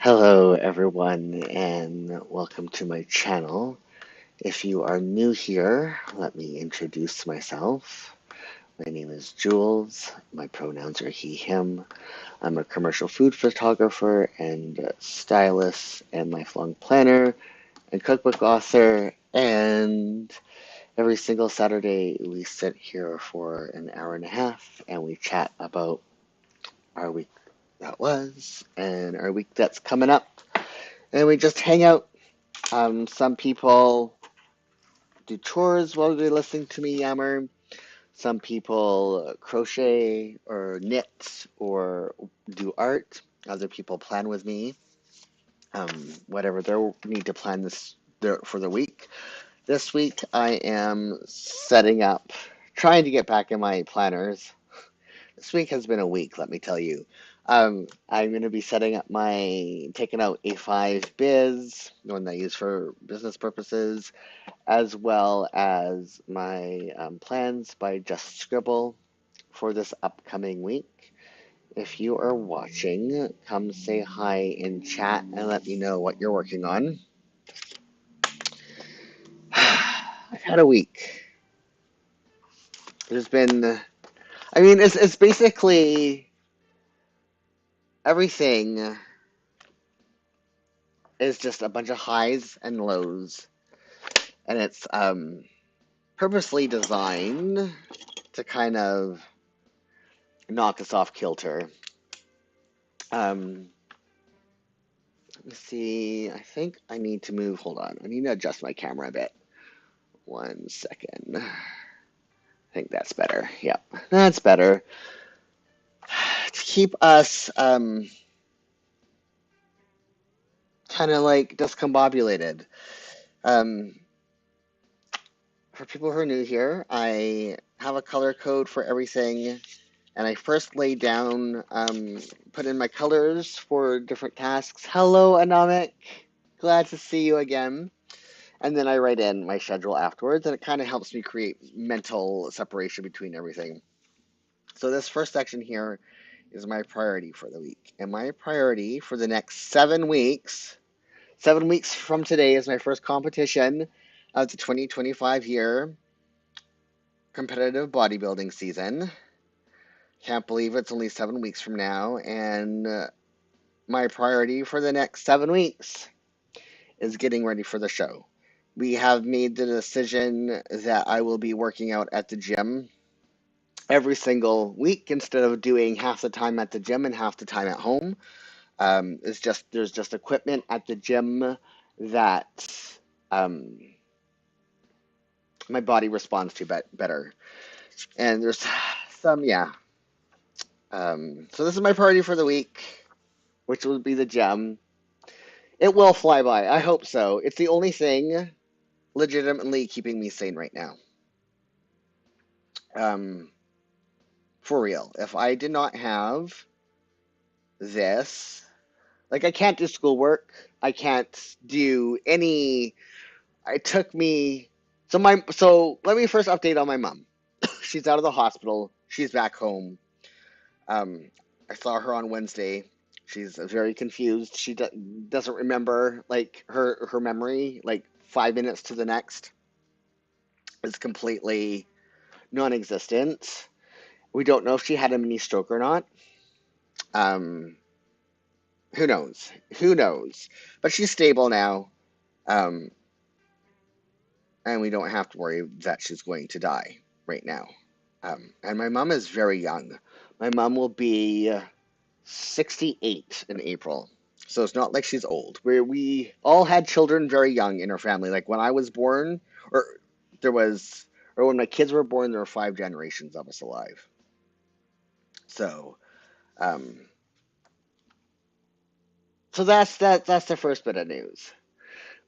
Hello, everyone, and welcome to my channel. If you are new here, let me introduce myself. My name is Jules. My pronouns are he, him. I'm a commercial food photographer and stylist and lifelong planner and cookbook author. And every single Saturday, we sit here for an hour and a half and we chat about our week that was and our week that's coming up. And we just hang out. Some people do chores while they're listening to me yammer. Some people crochet or knit or do art. Other people plan with me, whatever they need to plan for the week. This week I am setting up, trying to get back in my planners. This week has been a week, let me tell you. I'm going to be taking out A5 Biz, the one that I use for business purposes, as well as my plans by Just Scribble for this upcoming week. If you are watching, come say hi in chat and let me know what you're working on. I've had a week. There's been, it's basically everything is just a bunch of highs and lows, and it's purposely designed to kind of knock us off kilter. Um, Let me see. I think I need to move. Hold on. I need to adjust my camera a bit. 1 second. I think that's better. Yep, that's better. To keep us kind of like discombobulated. Um, for people who are new here, I have a color code for everything, and I first lay down, put in my colors for different tasks. Hello, Anamik. Glad to see you again. And then I write in my schedule afterwards, and it kind of helps me create mental separation between everything. So this first section here is my priority for the week. And my priority for the next 7 weeks, 7 weeks from today is my first competition of the 2025 year competitive bodybuilding season. Can't believe it's only 7 weeks from now. And my priority for the next 7 weeks is getting ready for the show. We have made the decision that I will be working out at the gym every single week instead of doing half the time at the gym and half the time at home. There's just equipment at the gym that um, my body responds to better, and there's some yeah. So this is my priority for the week, which will be the gym. It will fly by. I hope so. It's the only thing legitimately keeping me sane right now. Um, for real. If I did not have this, like I can't do schoolwork, I can't do any. It took me. So let me first update on my mom. She's out of the hospital. She's back home. Um, I saw her on Wednesday. She's very confused. She doesn't remember like her memory like 5 minutes to the next is completely non-existent. We don't know if she had a mini stroke or not. Um, who knows? Who knows? But she's stable now, um, and we don't have to worry that she's going to die right now. And my mom is very young. My mom will be 68 in April. So it's not like she's old. We all had children very young in our family. Like when I was born, or there was, or when my kids were born, there were 5 generations of us alive. So, um, so that's the first bit of news.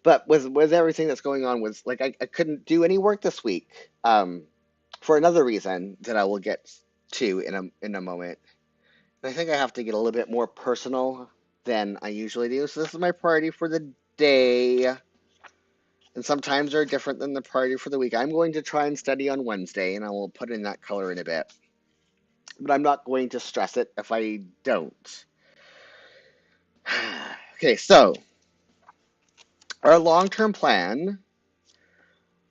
But with everything that's going on, with like I couldn't do any work this week, for another reason that I will get to in a moment. I think I have to get a little bit more personal than I usually do. So this is my priority for the day. And sometimes they're different than the priority for the week. I'm going to try and study on Wednesday, and I will put in that color in a bit. But I'm not going to stress it if I don't. Okay, so our long-term plan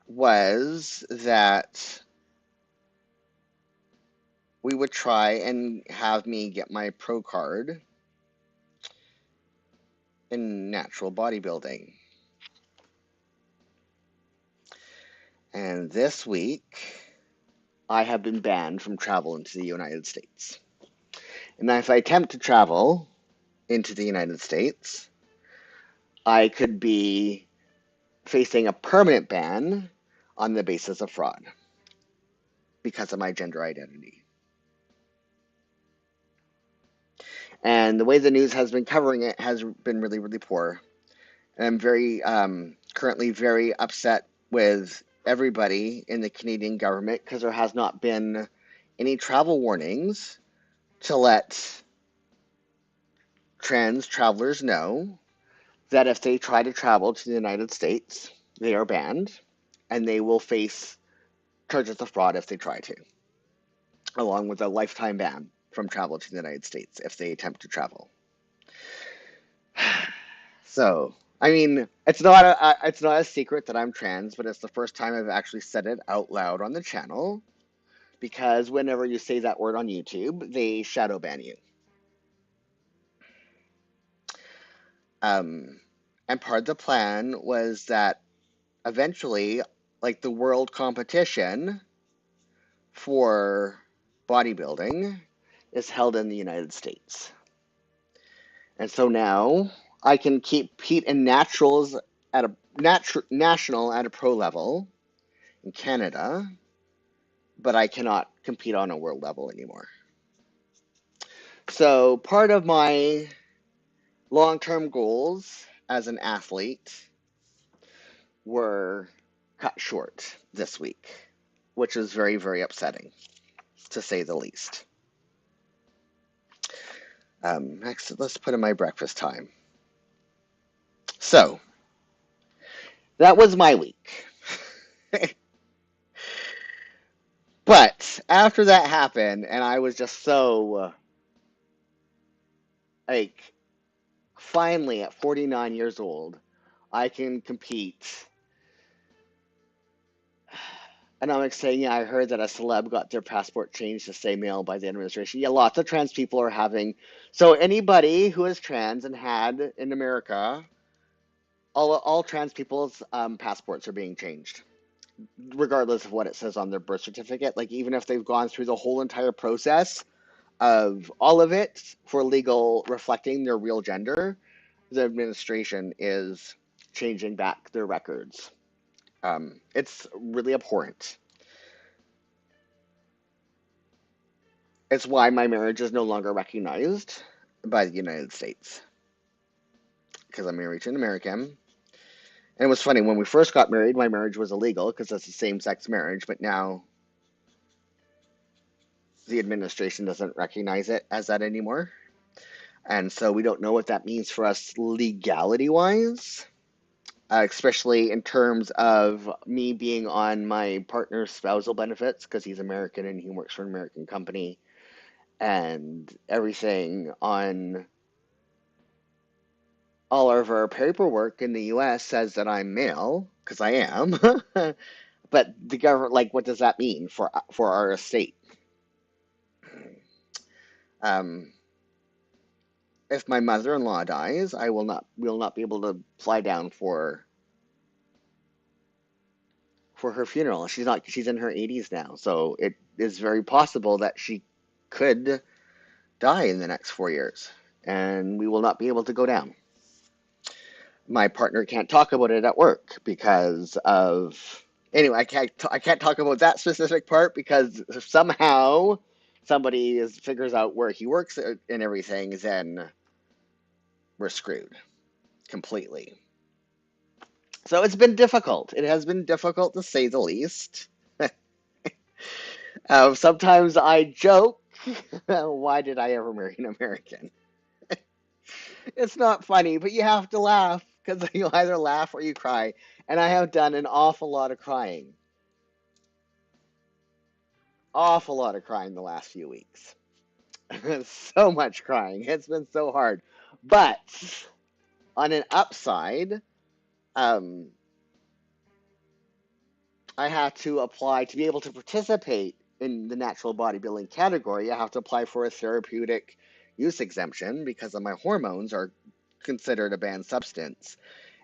was that we would try and have me get my pro card in natural bodybuilding. And this week, I have been banned from travel into the United States. And if I attempt to travel into the United States, I could be facing a permanent ban on the basis of fraud because of my gender identity. And the way the news has been covering it has been really, really poor. And I'm very currently very upset with everybody in the Canadian government because there has not been any travel warnings to let trans travelers know that if they try to travel to the United States, they are banned and they will face charges of fraud if they try to, along with a lifetime ban from travel to the United States if they attempt to travel. So, I mean, it's not a secret that I'm trans, but it's the first time I've actually said it out loud on the channel because whenever you say that word on YouTube, they shadow ban you. And part of the plan was that eventually, like the world competition for bodybuilding is held in the United States. And so now I can compete in naturals at a national at a pro level in Canada, but I cannot compete on a world level anymore. So part of my long-term goals as an athlete were cut short this week, which is very, very upsetting, to say the least. Next, let's put in my breakfast time. So, that was my week. But after that happened, and I was just so, like, finally at 49 years old, I can compete. And I'm like saying, yeah, I heard that a celeb got their passport changed to say male by the administration. Yeah, lots of trans people are having. So anybody who is trans and had in America, all trans people's passports are being changed, regardless of what it says on their birth certificate. Like even if they've gone through the whole entire process of all of it for legal reflecting their real gender, the administration is changing back their records. It's really abhorrent. It's why my marriage is no longer recognized by the United States because I'm married to an American. And it was funny, when we first got married, my marriage was illegal because it's a same-sex marriage, but now the administration doesn't recognize it as that anymore. And so we don't know what that means for us legality-wise, especially in terms of me being on my partner's spousal benefits because he's American and he works for an American company, and everything on all of our paperwork in the US says that I'm male, because I am. But the government, like, what does that mean for our estate? Um, if my mother-in-law dies, I will not be able to fly down for her funeral. She's in her 80s now, so it is very possible that she could die in the next 4 years, and we will not be able to go down. My partner can't talk about it at work because of anyway. I can't talk about that specific part because somehow somebody figures out where he works and everything, then we're screwed completely. So it's been difficult. It has been difficult to say the least. Sometimes I joke, why did I ever marry an American? It's not funny, but you have to laugh because you either laugh or you cry. And I have done an awful lot of crying. Awful lot of crying the last few weeks. So much crying. It's been so hard. But on an upside, um, I have to apply to be able to participate in the natural bodybuilding category. I have to apply for a therapeutic use exemption because of my hormones are considered a banned substance.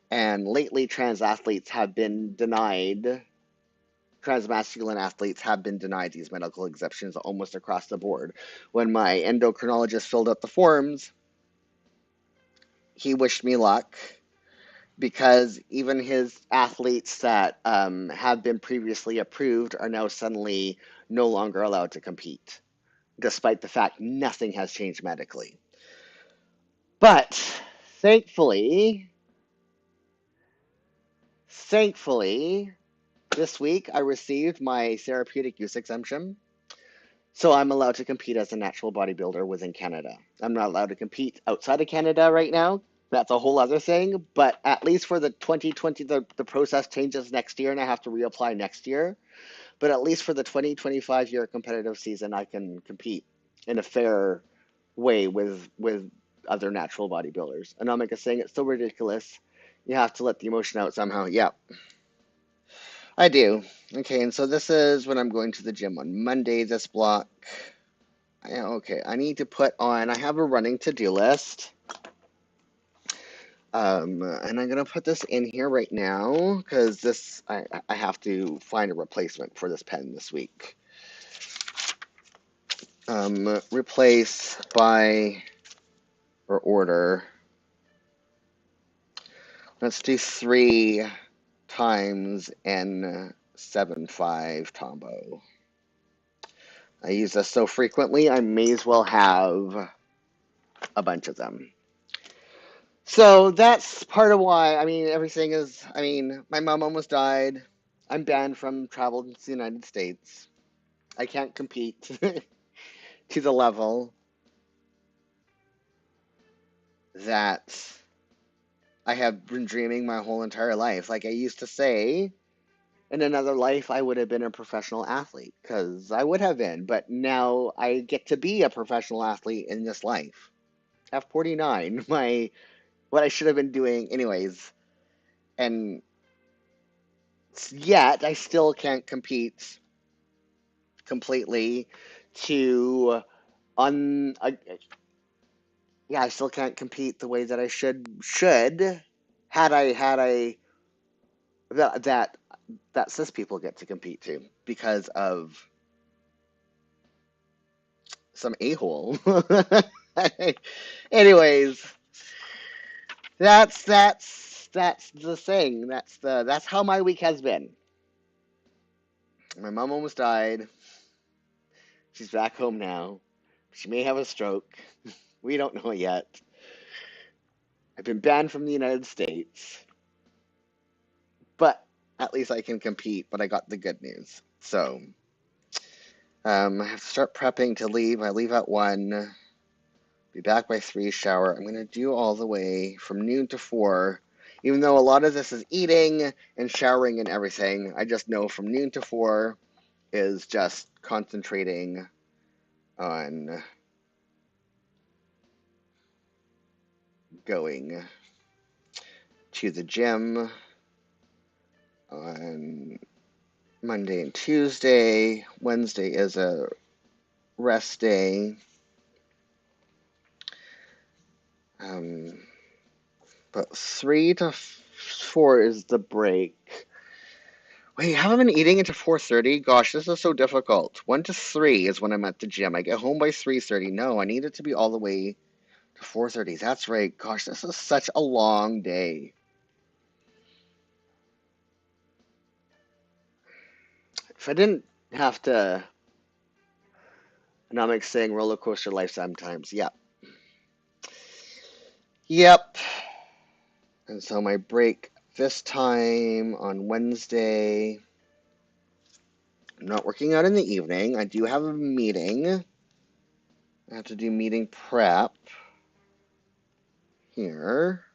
And lately, transmasculine athletes have been denied these medical exemptions almost across the board. When my endocrinologist filled out the forms, he wished me luck because even his athletes that have been previously approved are now suddenly no longer allowed to compete, despite the fact nothing has changed medically. But thankfully, thankfully, this week I received my therapeutic use exemption. So I'm allowed to compete as a natural bodybuilder within Canada. I'm not allowed to compete outside of Canada right now. That's a whole other thing. But at least for the 2020, the process changes next year and I have to reapply next year. But at least for the 2025 year competitive season, I can compete in a fair way with other natural bodybuilders. And Amika is saying it's so ridiculous. You have to let the emotion out somehow. Yeah, I do. Okay, and so this is when I'm going to the gym on Monday, this block. Okay, I need to put on, I have a running to-do list. And I'm gonna put this in here right now because I have to find a replacement for this pen this week. Replace, buy, or order. Let's do 3 times N75 Tombow. I use this so frequently, I may as well have a bunch of them. So that's part of why, everything is, my mom almost died. I'm banned from travel to the United States. I can't compete to the level that I have been dreaming my whole entire life. Like I used to say, in another life, I would have been a professional athlete, because I would have been. But now I get to be a professional athlete in this life. At 49, what I should have been doing anyways. And yet, I still can't compete completely to yeah, I still can't compete the way that I should had I that cis people get to compete to because of some a-hole. Anyways, that's the thing. That's how my week has been. My mom almost died. She's back home now. She may have a stroke. We don't know yet. I've been banned from the United States, but at least I can compete. But I got the good news. So I have to start prepping to leave. I leave at 1. Be back by 3, shower. I'm going to do all the way from noon to 4. Even though a lot of this is eating and showering and everything, I just know from noon to 4 is just concentrating on going to the gym on Monday and Tuesday. Wednesday is a rest day. But 3 to 4 is the break. Wait, I haven't been eating until 4:30? Gosh, this is so difficult. 1 to 3 is when I'm at the gym. I get home by 3:30. No, I need it to be all the way to 4:30. That's right. Gosh, this is such a long day. If I didn't have to, and I'm saying roller coaster life sometimes. Yep. Yep. And so my break this time on Wednesday. I'm not working out in the evening. I do have a meeting. I have to do meeting prep here.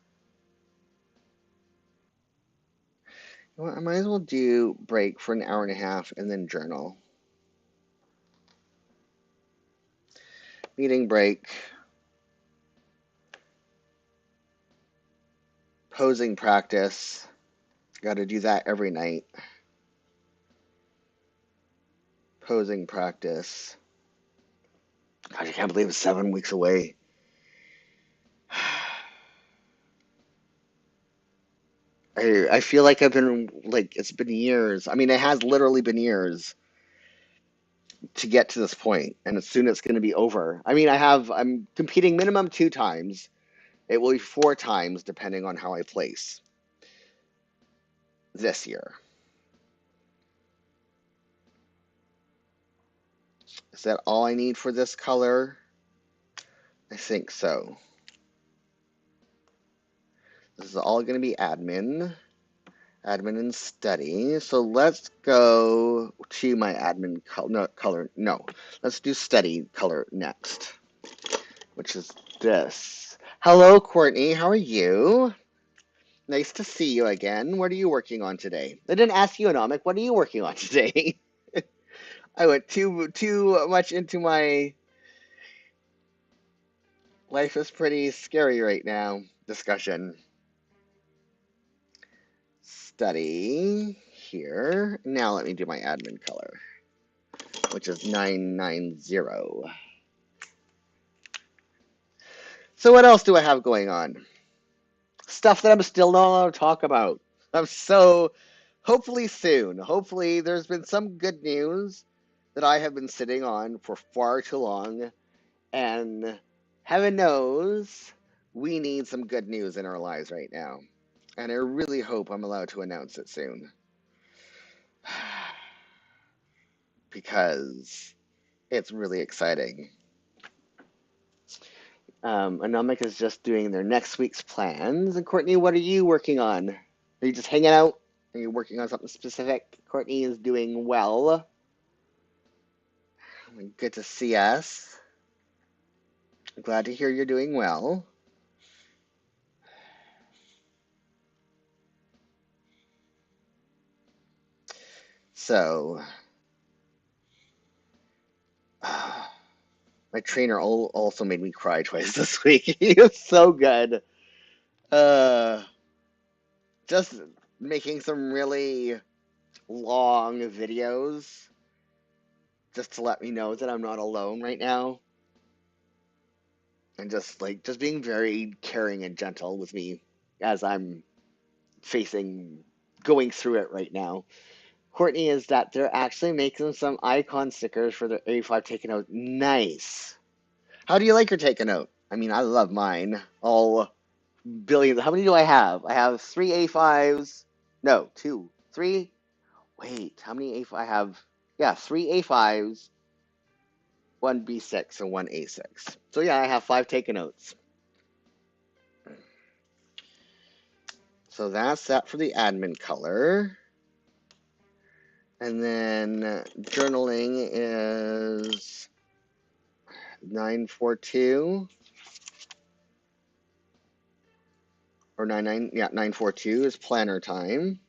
You know what, I might as well do break for an hour and a half and then journal. Meeting break. Posing practice. Got to do that every night. Posing practice. God, I can't believe it's 7 weeks away. I feel like I've been, like, it's been years. I mean, it has literally been years to get to this point, and soon it's going to be over. I mean, I'm competing minimum 2 times. It will be 4 times depending on how I place this year. Is that all I need for this color? I think so. This is all going to be admin and study. So let's go to my admin color. No, let's do study color next, which is this. Hello, Courtney. How are you? Nice to see you again. What are you working on today? I didn't ask you, Anomic. What are you working on today? I went too much into my life is pretty scary right now discussion. Study here. Now let me do my admin color, which is 990. So what else do I have going on? Stuff that I'm still not allowed to talk about. Hopefully soon. Hopefully there's been some good news that I have been sitting on for far too long, and heaven knows we need some good news in our lives right now. And I really hope I'm allowed to announce it soon. Because it's really exciting. Anomic is just doing their next week's plans. And Courtney, what are you working on? Are you just hanging out? Are you working on something specific? Courtney is doing well. Good to see us. I'm glad to hear you're doing well. So, my trainer also made me cry twice this week. He was so good. Just making some really long videos just to let me know that I'm not alone right now. And just being very caring and gentle with me as I'm going through it right now. Courtney, is that they're actually making some icon stickers for their A5 taken out. Nice. How do you like your taken out? I mean, I love mine. All billions. How many do I have? I have 3 A5s. No, 2. 3. Wait, how many A5? I have, yeah, 3 A5s, 1 B6, and 1 A6. So yeah, I have 5 taken outs. So that's that for the admin color. And then journaling is 942 or 942 is planner time.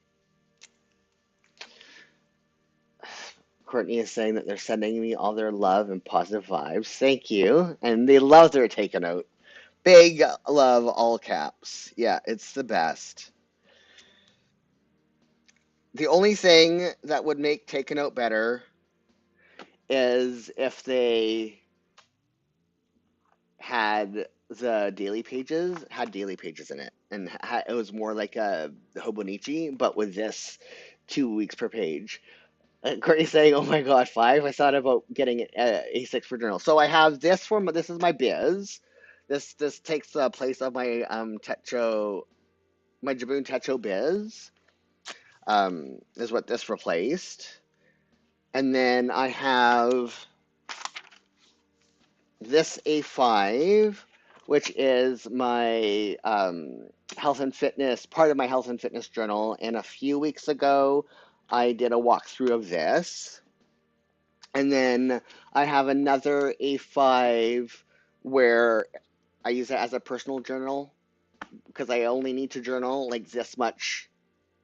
Courtney is saying that they're sending me all their love and positive vibes. Thank you. And they love their taken out. Big love, all caps. Yeah, it's the best. The only thing that would make taken out better is if they had daily pages in it, and it was more like a Hobonichi, but with this 2 weeks per page. Courtney's saying, "Oh my God, 5! I thought about getting A6 for journal." So I have this this is my biz. This takes the place of my Techo, my Jibun Techo biz. Is what this replaced, and then I have this A5, which is my health and fitness, part of my health and fitness journal. And a few weeks ago, I did a walkthrough of this. And then I have another A5 where I use it as a personal journal because I only need to journal like this much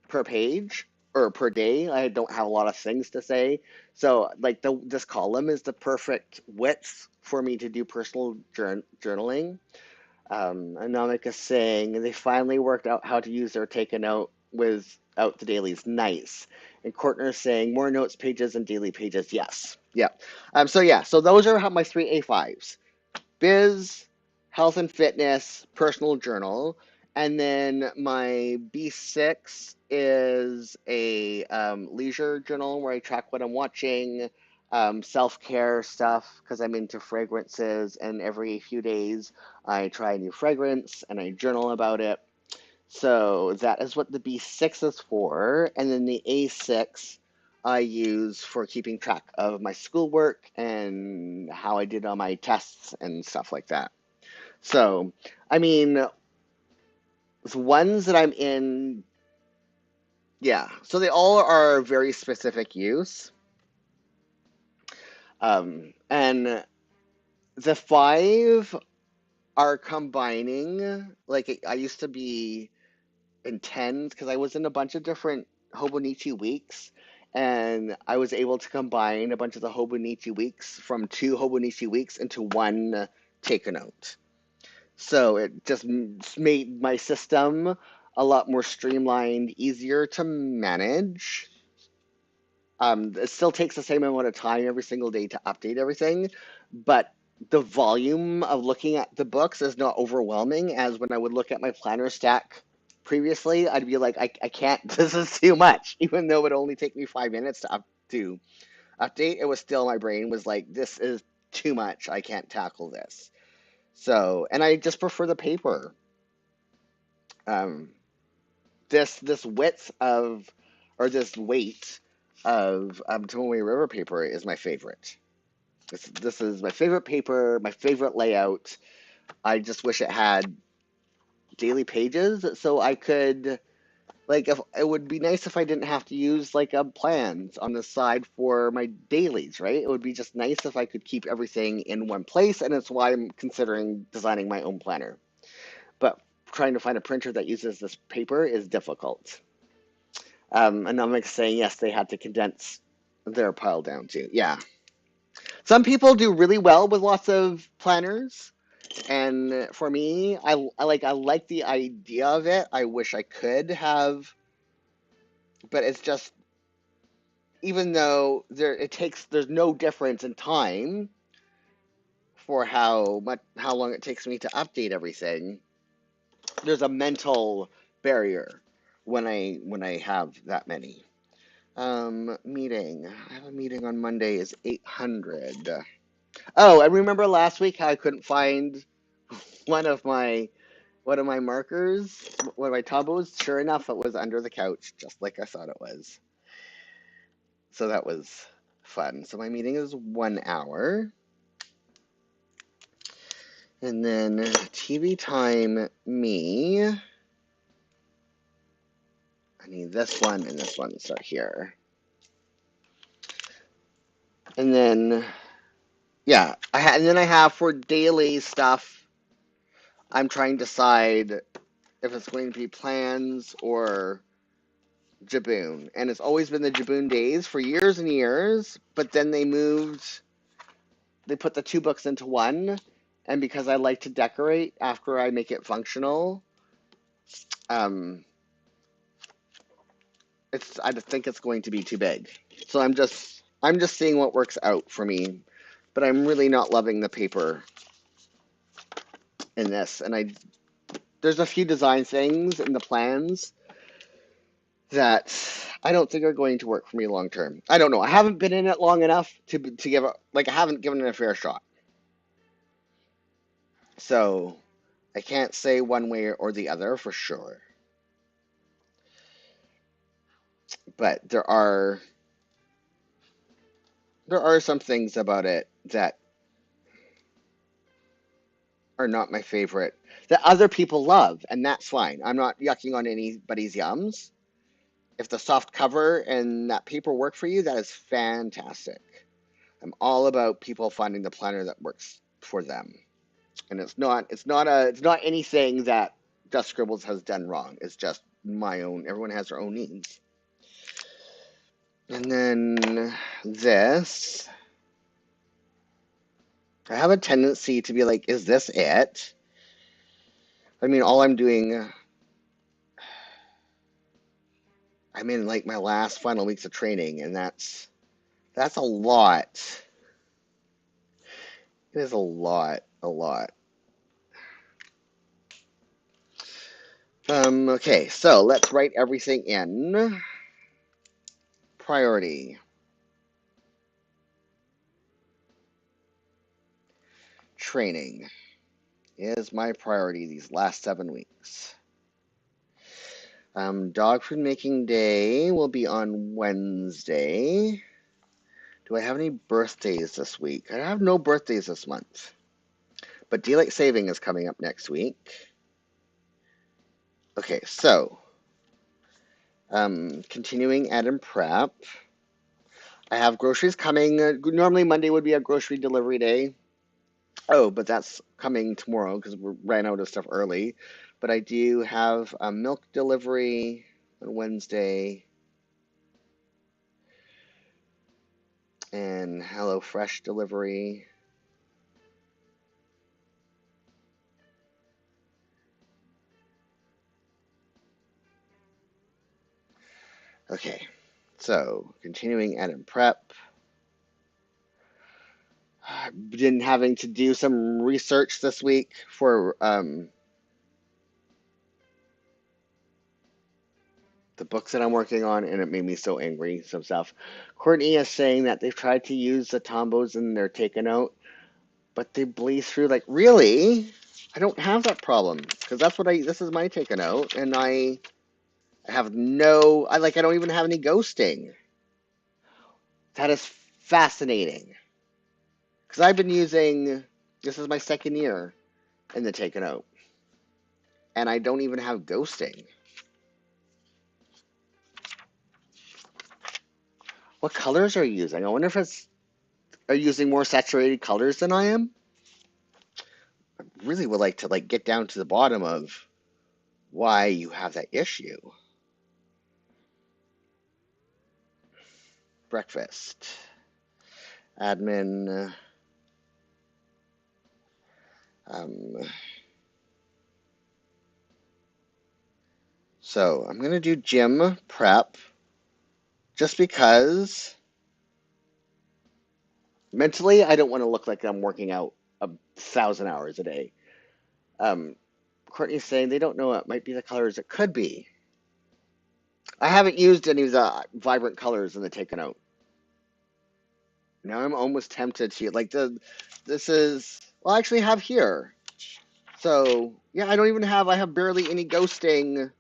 per page or per day. I don't have a lot of things to say. So like this column is the perfect width for me to do personal journaling. Anamika saying they finally worked out how to use their taken out without the dailies. Nice. And Courtner saying more notes pages and daily pages. Yes. Yeah. So those are my three A5s. Biz, health and fitness, personal journal. And then my B6 is a leisure journal where I track what I'm watching, self-care stuff because I'm into fragrances, and every few days I try a new fragrance and I journal about it. So that is what the B6 is for. And then the A6 I use for keeping track of my schoolwork and how I did on my tests and stuff like that. So, I mean, the ones that I'm in, yeah, so they all are very specific use. And the five are combining, like I used to be in tens because I was in a bunch of different Hobonichi weeks, and I was able to combine a bunch of the Hobonichi weeks from two Hobonichi weeks into one take note. So it just made my system a lot more streamlined, easier to manage. It still takes the same amount of time every single day to update everything, but the volume of looking at the books is not overwhelming as when I would look at my planner stack previously. I'd be like, I can't, this is too much. Even though it would only take me 5 minutes to update, it was still, my brain was like, this is too much. I can't tackle this. So, and I just prefer the paper. Um, this width of, or this weight of Tomoe River paper is my favorite. This is my favorite paper, my favorite layout. I just wish it had daily pages so I could, like, if it would be nice if I didn't have to use like plans on the side for my dailies, right? It would be just nice if I could keep everything in one place, and it's why I'm considering designing my own planner. But trying to find a printer that uses this paper is difficult. And I'm like saying, yes, they had to condense their pile down too. Yeah. Some people do really well with lots of planners. And for me, I like the idea of it. I wish I could have, but it's just, even though there's no difference in time for how long it takes me to update everything. There's a mental barrier when I have that many. Meeting. I have a meeting on Monday is 800. Oh, and remember last week how I couldn't find one of my markers, one of my tabos? Sure enough, it was under the couch, just like I thought it was. So that was fun. So my meeting is 1 hour. And then TV time, me. I need this one and this one to start here. And then, yeah, and then I have for daily stuff, I'm trying to decide if it's going to be plans or Jibun. And it's always been the Jibun days for years and years, but then they put the two books into one. And because I like to decorate after I make it functional, um, I just think it's going to be too big. So I'm just seeing what works out for me. But I'm really not loving the paper in this. And there's a few design things in the plans that I don't think are going to work for me long term. I don't know. I haven't been in it long enough to give it, like, I haven't given it a fair shot. So I can't say one way or the other for sure. But there are some things about it that are not my favorite that other people love, and that's fine. I'm not yucking on anybody's yums. If the soft cover and that paper work for you, that is fantastic. I'm all about people finding the planner that works for them. And it's not anything that Just Scribbles has done wrong. It's just my own. Everyone has their own needs. And then this, I have a tendency to be like, is this it? I mean, all I'm doing, I'm in like my last final weeks of training, and that's a lot. It is a lot, a lot. Okay, so let's write everything in. Priority. Training is my priority these last 7 weeks. Dog food making day will be on Wednesday. Do I have any birthdays this week? I have no birthdays this month. But daylight saving is coming up next week. Okay, so continuing ed and prep. I have groceries coming. Normally Monday would be a grocery delivery day. Oh, but that's coming tomorrow because we ran out of stuff early. But I do have a milk delivery on Wednesday and HelloFresh delivery. Okay, so continuing ed and prep. Been having to do some research this week for the books that I'm working on, and it made me so angry. Some stuff. Courtney is saying that they've tried to use the tombos and they're taken out, but they bleed through. Like, really? I don't have that problem because that's what this is my taken out, and I have no, I don't even have any ghosting. That is fascinating because I've been using, this is my second year in the taken out, and I don't even have ghosting. What colors are you using? I wonder if are you using more saturated colors than I am? I really would like to get down to the bottom of why you have that issue. Breakfast. Admin. Um, so I'm going to do gym prep just because mentally I don't want to look like I'm working out 1,000 hours a day. Courtney's saying they don't know it might be the colors. It could be. I haven't used any of the vibrant colors in the taken out. Now I'm almost tempted to this is, well, I actually have here. So yeah, I have barely any ghosting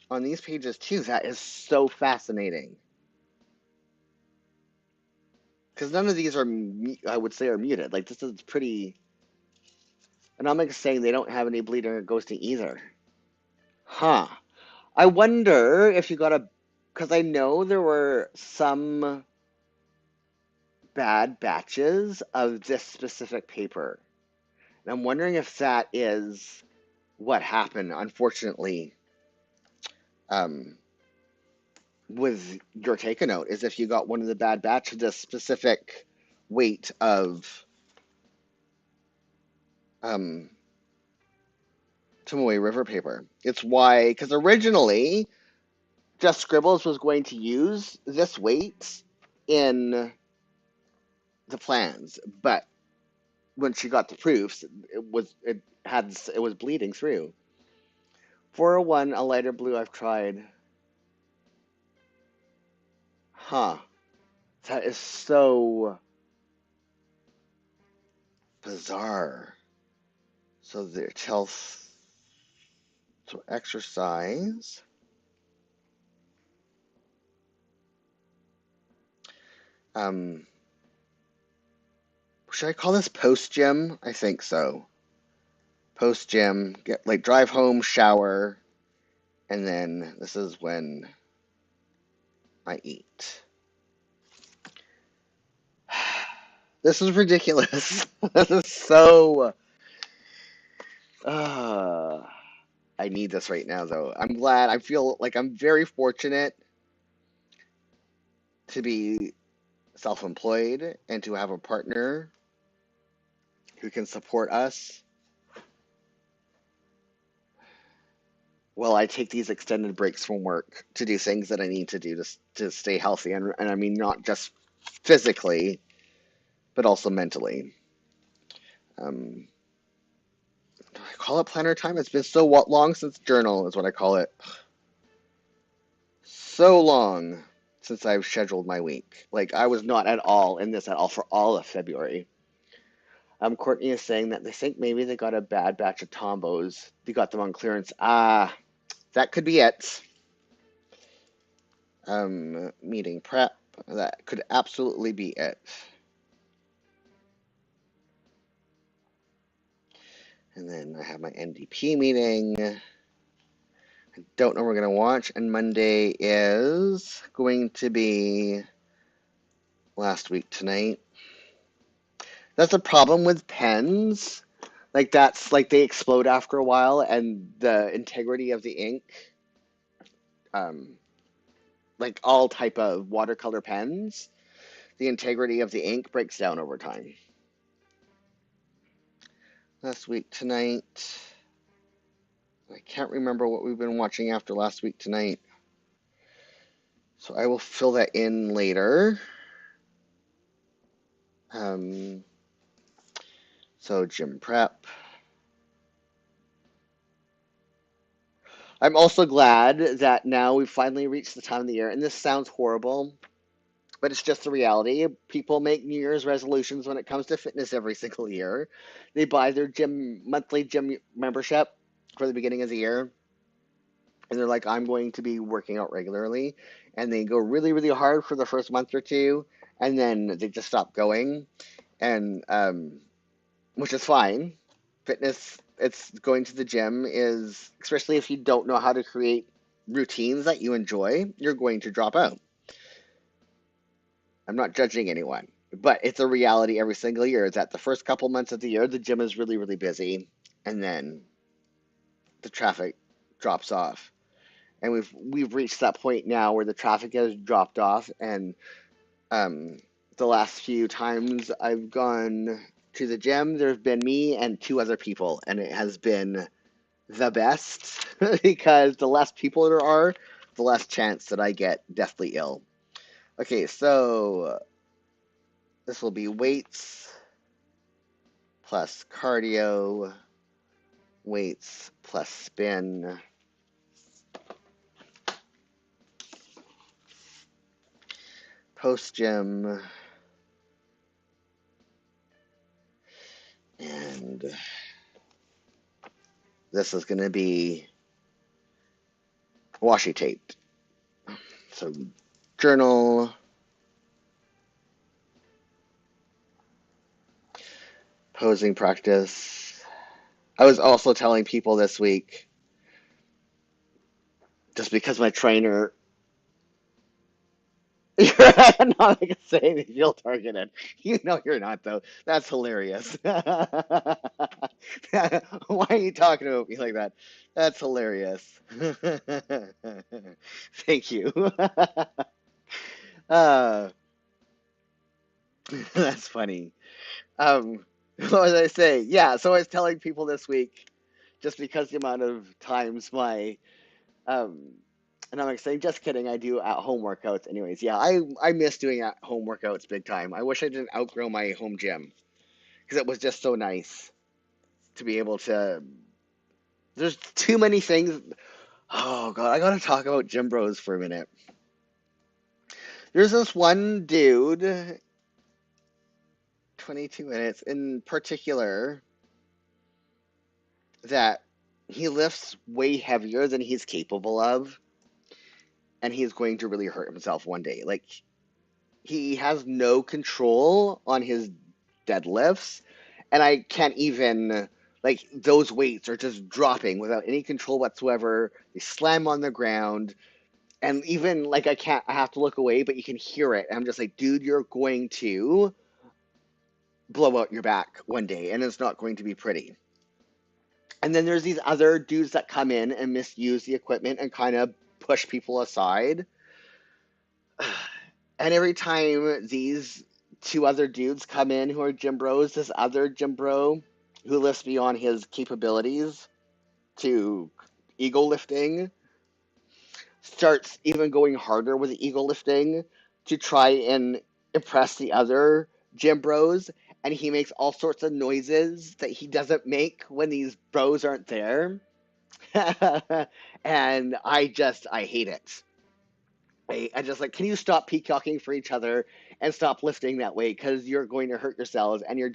on these pages too. That is so fascinating. Because none of these are, I would say, are muted. Like, this is pretty, and I'm not saying they don't have any bleeding or ghosting either. Huh. I wonder if you got because I know there were some bad batches of this specific paper. And I'm wondering if that is what happened, unfortunately, um, with your take a note, is if you got one of the bad batches, this specific weight of Tomoe River paper. It's why, because originally, Just Scribbles was going to use this weight in the plans, but when she got the proofs, it was bleeding through. 401, a lighter blue I've tried. Huh. That is so bizarre. So there tells so exercise. Um should I call this post gym? I think so. Post gym, get drive home, shower, and then this is when I eat. This is ridiculous. This is so I need this right now though. I'm glad. I feel like I'm very fortunate to be self-employed and to have a partner who can support us well, I take these extended breaks from work to do things that I need to do to stay healthy, and I mean not just physically, but also mentally. Um, I call it planner time. It's been so long since journal is what I call it. So long since I've scheduled my week. Like I was not at all in this at all for all of February. Courtney is saying that they think maybe they got a bad batch of Tombos. They got them on clearance. Ah, that could be it. Meeting prep. That could absolutely be it. And then I have my NDP meeting. I don't know what we're going to watch. And Monday is going to be last week tonight. That's a problem with pens. Like that's like they explode after a while, and the integrity of the ink, um, like all type of watercolor pens, the integrity of the ink breaks down over time. Last week tonight, I can't remember what we've been watching after last week tonight, so I will fill that in later. Um, so gym prep. I'm also glad that now we've finally reached the time of the year, and this sounds horrible, but it's just the reality. People make New Year's resolutions when it comes to fitness every single year. They buy their monthly gym membership for the beginning of the year, and they're like, I'm going to be working out regularly. And they go really, really hard for the first month or two, and then they just stop going, and which is fine. Fitness, it's going to the gym is, especially if you don't know how to create routines that you enjoy, you're going to drop out. I'm not judging anyone, but it's a reality every single year that the first couple months of the year, the gym is really, really busy, and then the traffic drops off. And we've reached that point now where the traffic has dropped off, and um, the last few times I've gone to the gym, there's been me and two other people, and it has been the best because the less people there are, the less chance that I get deathly ill. Okay, so this will be weights plus cardio, weights plus spin, post gym, and this is going to be washi taped. So journal, posing practice. I was also telling people this week, just because my trainer, you're not gonna say they feel targeted. You know you're not though. That's hilarious. Why are you talking about me like that? That's hilarious. Thank you. uh, that's funny. What was I say? Yeah, so I was telling people this week, just because the amount of times um, and I'm like saying, just kidding, I do at-home workouts anyways. Yeah, I miss doing at-home workouts big time. I wish I didn't outgrow my home gym because it was just so nice to be able to. There's too many things. Oh God, I gotta talk about gym bros for a minute. There's this one dude, 22 minutes in particular, that he lifts way heavier than he's capable of, and he's going to really hurt himself one day. Like, he has no control on his deadlifts, and I can't even, like, those weights are just dropping without any control whatsoever. They slam on the ground, and even like I have to look away, but you can hear it. And I'm just like, dude, you're going to blow out your back one day, and it's not going to be pretty. And then there's these other dudes that come in and misuse the equipment and kind of push people aside. And every time these two other dudes come in who are gym bros, this other gym bro who lifts beyond his capabilities to ego lifting, starts even going harder with the ego lifting to try and impress the other gym bros, and he makes all sorts of noises that he doesn't make when these bros aren't there. And I hate it. I just like, can you stop peacocking for each other and stop lifting that way? Because you're going to hurt yourselves, and you're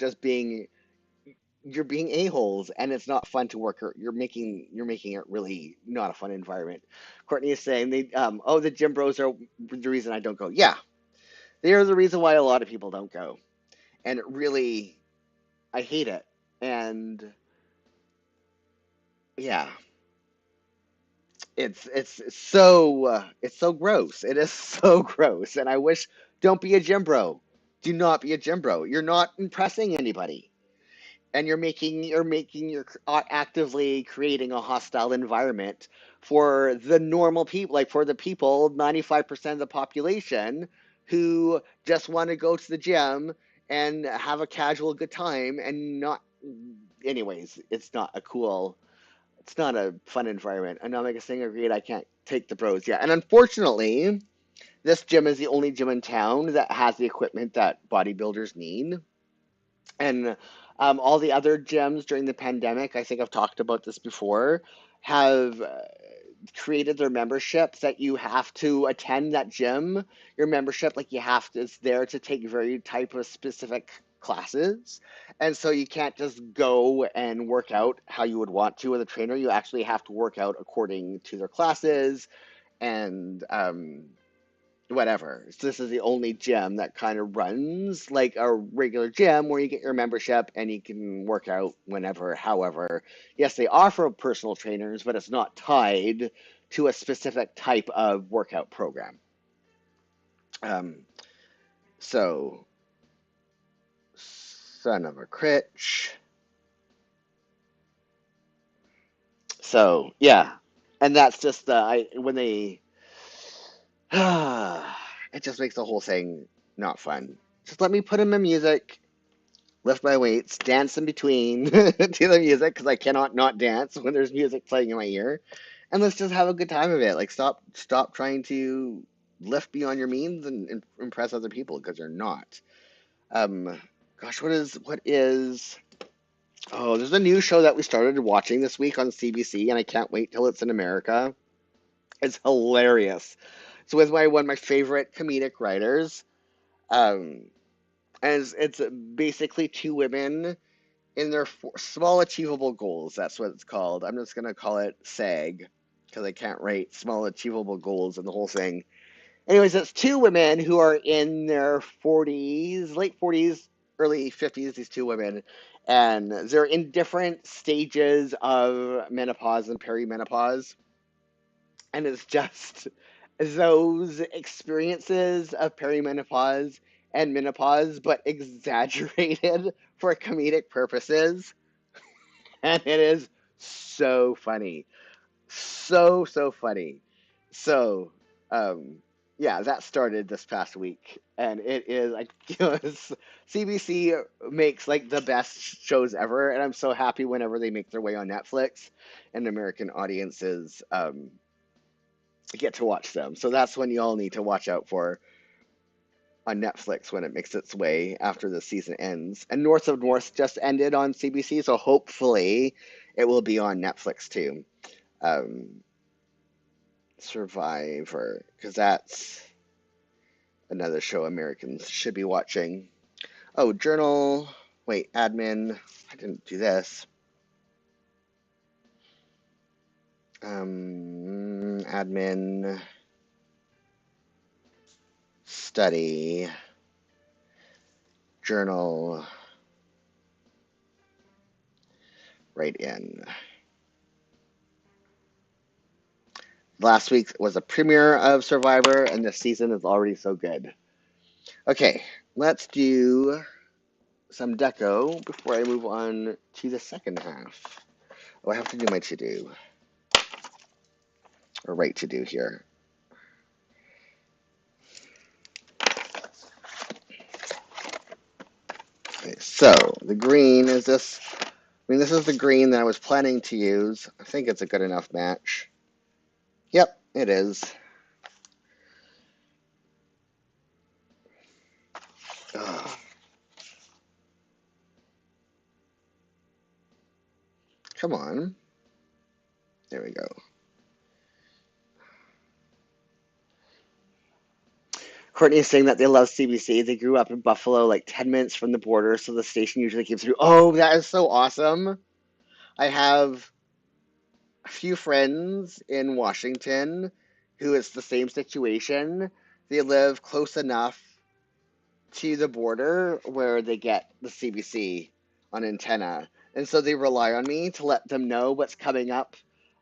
being a-holes, and it's not fun to work. You're making it really not a fun environment. Courtney is saying the gym bros are the reason I don't go. Yeah, they are the reason why a lot of people don't go, and it really, I hate it. And yeah, it's so gross. It is so gross, and I wish, don't be a gym bro. Do not be a gym bro. You're not impressing anybody, and you're actively creating a hostile environment for the normal people, like for the people, 95% of the population who just want to go to the gym and have a casual good time and not, anyways, it's not a fun environment. And Omega saying agreed, I can't take the pros. Yeah, and unfortunately, this gym is the only gym in town that has the equipment that bodybuilders need. And all the other gyms during the pandemic, I think I've talked about this before, have created their memberships that you have to attend that gym. Your membership, like you have to, is there to take very type of specific classes. And so you can't just go and work out how you would want to with a trainer. You actually have to work out according to their classes and whatever. So this is the only gym that kind of runs like a regular gym where you get your membership and you can work out whenever, however. Yes, they offer personal trainers, but it's not tied to a specific type of workout program. Um, so, son of a critch. So, yeah. And that's just when they, it just makes the whole thing not fun. Just let me put in my music, lift my weights, dance in between to the music because I cannot not dance when there's music playing in my ear, and let's just have a good time of it. Like stop trying to lift beyond your means and impress other people because you're not. Um, gosh, what is? Oh, there's a new show that we started watching this week on CBC, and I can't wait till it's in America. It's hilarious. It's with one of my favorite comedic writers. Um, and it's basically two women in their small achievable goals. That's what it's called. I'm just gonna call it SAG because I can't write small achievable goals and the whole thing. Anyways, it's two women who are in their 40s, late 40s, early 50s. These two women, and they're in different stages of menopause and perimenopause, and it's just those experiences of perimenopause and menopause, but exaggerated for comedic purposes. And it is so funny, so funny. So, um, yeah, that started this past week, and it is like CBC makes like the best shows ever, and I'm so happy whenever they make their way on Netflix, and American audiences get to watch them. So that's when you all need to watch out for on Netflix when it makes its way after the season ends. And North of North just ended on CBC, so hopefully it will be on Netflix too. Um, Survivor, because that's another show Americans should be watching. Oh, journal. Wait, admin. I didn't do this. Admin. Study. Journal. Write in. Last week was a premiere of Survivor, and this season is already so good. Okay, let's do some deco before I move on to the second half. Oh, I have to do my to-do, or right to-do here. Okay, so the green is this I mean, this is the green that I was planning to use. I think it's a good enough match. Yep, it is. Ugh. Come on. There we go. Courtney is saying that they love CBC. They grew up in Buffalo, like 10 minutes from the border, so the station usually came through. Oh, that is so awesome. I have a few friends in Washington who it's the same situation. They live close enough to the border where they get the CBC on antenna. And so they rely on me to let them know what's coming up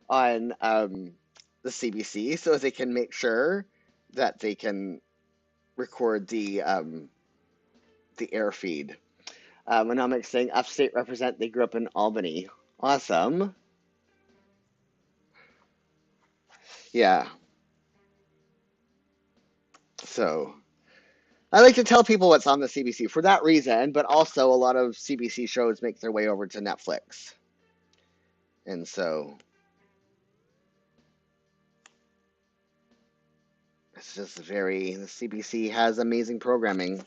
on the CBC so they can make sure that they can record the air feed. Monomic saying upstate represent, they grew up in Albany. Awesome. Yeah. So I like to tell people what's on the CBC for that reason, but also a lot of CBC shows make their way over to Netflix. And so it's just the CBC has amazing programming.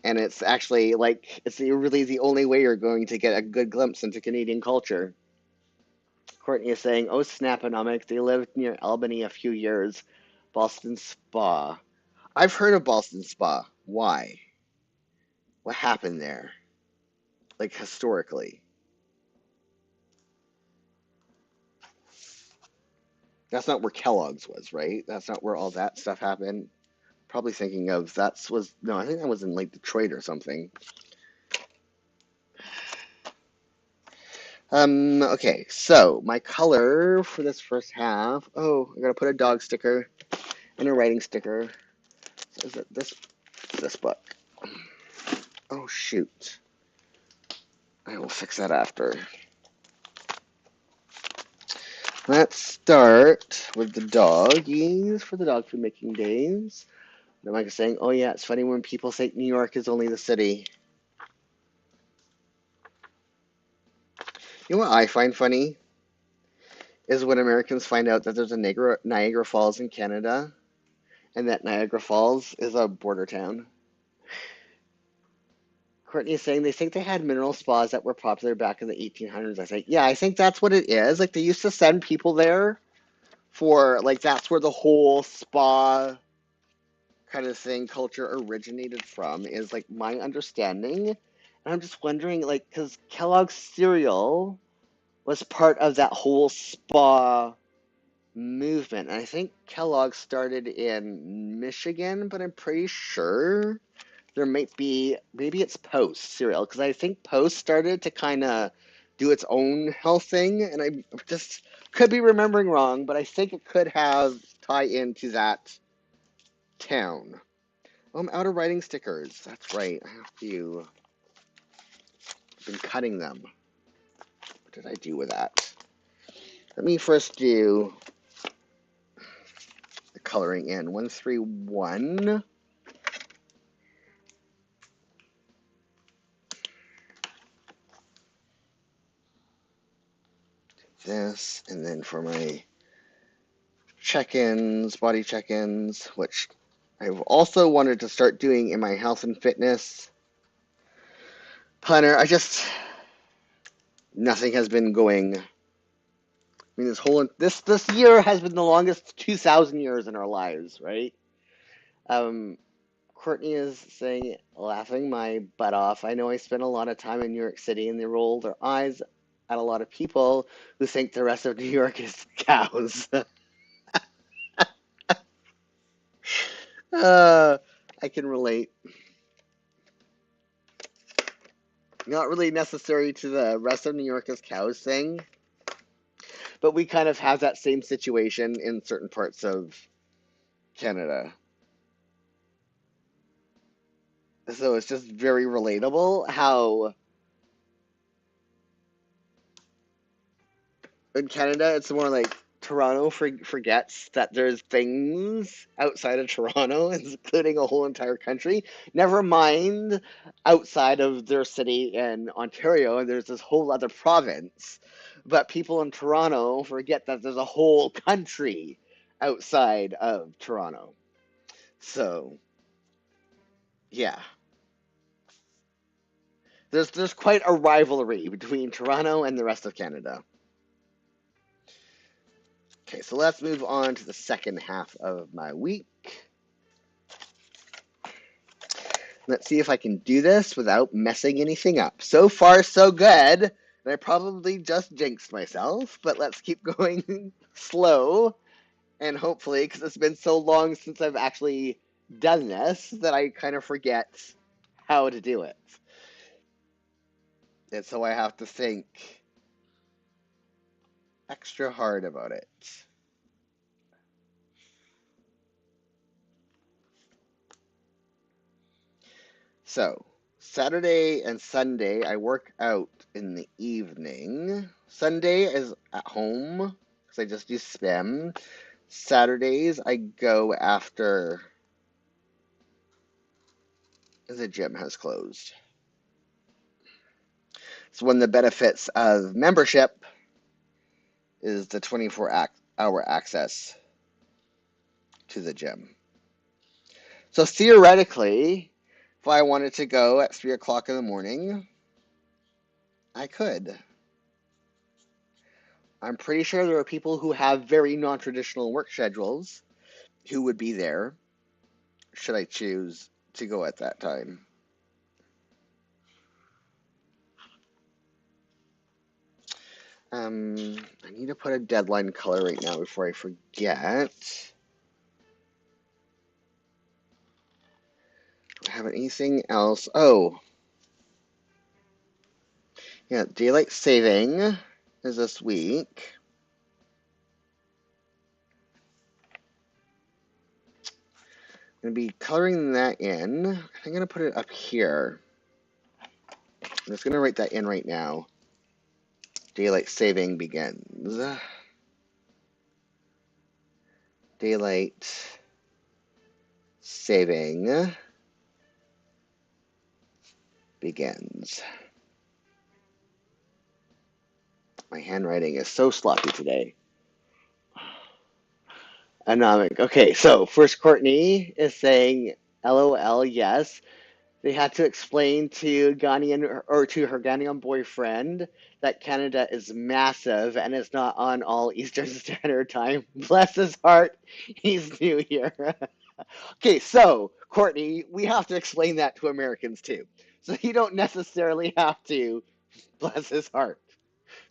And it's actually like, it's really the only way you're going to get a good glimpse into Canadian culture. Courtney is saying, oh, Snaponomic, they lived near Albany a few years. Boston Spa. I've heard of Boston Spa. Why? What happened there? Like, historically. That's not where Kellogg's was, right? That's not where all that stuff happened. Probably thinking of, no, I think that was in, like, Detroit or something. Okay, so my color for this first half. Oh, I gotta put a dog sticker and a writing sticker. Is it this book? Oh, shoot. I will fix that after. Let's start with the doggies for the dog food making days. And Mike is saying, oh yeah, it's funny when people say New York is only the city. You know what I find funny? Is when Americans find out that there's a Niagara Falls in Canada and that Niagara Falls is a border town. Courtney is saying they think they had mineral spas that were popular back in the 1800s. I think, yeah, I think that's what it is. Like they used to send people there for, like, that's where the whole spa kind of thing culture originated from, is like my understanding. And I'm just wondering, like, because Kellogg's cereal was part of that whole spa movement. And I think Kellogg started in Michigan, but I'm pretty sure there might be, maybe it's Post cereal, because I think Post started to kind of do its own health thing, and I just could be remembering wrong, but I think it could have tie into that town. Oh, I'm out of writing stickers. That's right. I have to. I've been cutting them. What did I do with that? Let me first do the coloring in. 131. This, and then for my check-ins, body check-ins, which I've also wanted to start doing in my health and fitness planner. Nothing has been going. I mean, this year has been the longest 2,000 years in our lives, right? Courtney is saying, laughing my butt off. I know I spent a lot of time in New York City, and they roll their eyes at a lot of people who think the rest of New York is cows. I can relate. Not really necessary to the rest of New York is cows thing, but we kind of have that same situation in certain parts of Canada. So it's just very relatable how in Canada it's more like Toronto forgets that there's things outside of Toronto, including a whole entire country. Never mind outside of their city in Ontario, and there's this whole other province. But people in Toronto forget that there's a whole country outside of Toronto. So, yeah. There's quite a rivalry between Toronto and the rest of Canada. Okay, so let's move on to the second half of my week. Let's see if I can do this without messing anything up. So far, so good. And I probably just jinxed myself, but let's keep going slow. And hopefully, because it's been so long since I've actually done this, that I kind of forget how to do it. And so I have to think extra hard about it. So, Saturday and Sunday, I work out in the evening. Sunday is at home because I just do spin. Saturdays, I go after the gym has closed. So, one of the benefits of membership is the 24-hour access to the gym. So, theoretically, if I wanted to go at 3 o'clock in the morning, I could. I'm pretty sure there are people who have very non-traditional work schedules who would be there should I choose to go at that time. I need to put a deadline color right now before I forget. Do I have anything else? Oh, yeah, daylight saving is this week. I'm going to be coloring that in. I'm going to put it up here. I'm just going to write that in right now. Daylight saving begins. Daylight saving begins. My handwriting is so sloppy today. Anomic. Okay, so first Courtney is saying, LOL, yes. They had to explain to Ghanaian or to her Ghanaian boyfriend that Canada is massive and it's not on all Eastern Standard Time. Bless his heart, he's new here. Okay, so Courtney, we have to explain that to Americans too. So you don't necessarily have to, bless his heart.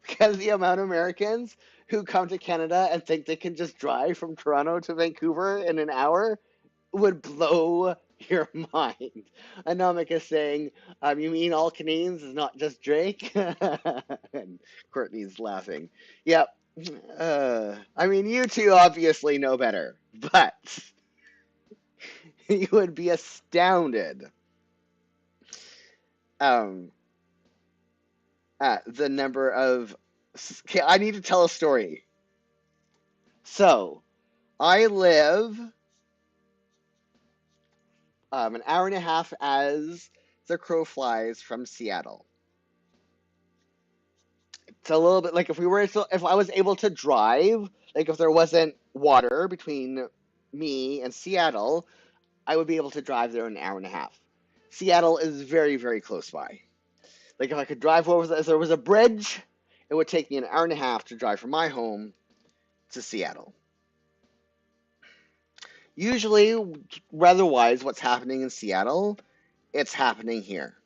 Because the amount of Americans who come to Canada and think they can just drive from Toronto to Vancouver in an hour would blow your mind. Anomik is saying, you mean all Canadians is not just Drake? And Courtney's laughing. Yep. I mean, you two obviously know better, but you would be astounded at the number of. Okay, I need to tell a story. So, I live an hour and a half as the crow flies from Seattle. It's a little bit like if I was able to drive, like if there wasn't water between me and Seattle, I would be able to drive there in an hour and a half. Seattle is very, very close by. Like if I could drive over, if there was a bridge, it would take me an hour and a half to drive from my home to Seattle. Usually, weather-wise, what's happening in Seattle, it's happening here.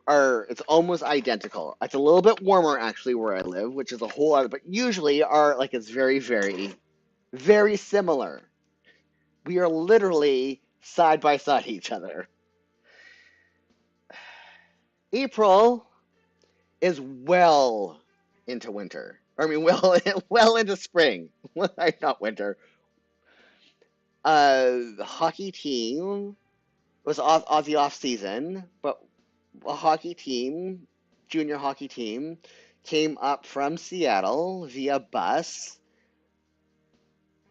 It's almost identical. It's a little bit warmer actually where I live, which is a whole other, but usually it's very, very, very similar. We are literally side by side each other. April is well into winter. I mean, well into spring. Not winter. The hockey team was off the off season, but a hockey team, junior hockey team, came up from Seattle via bus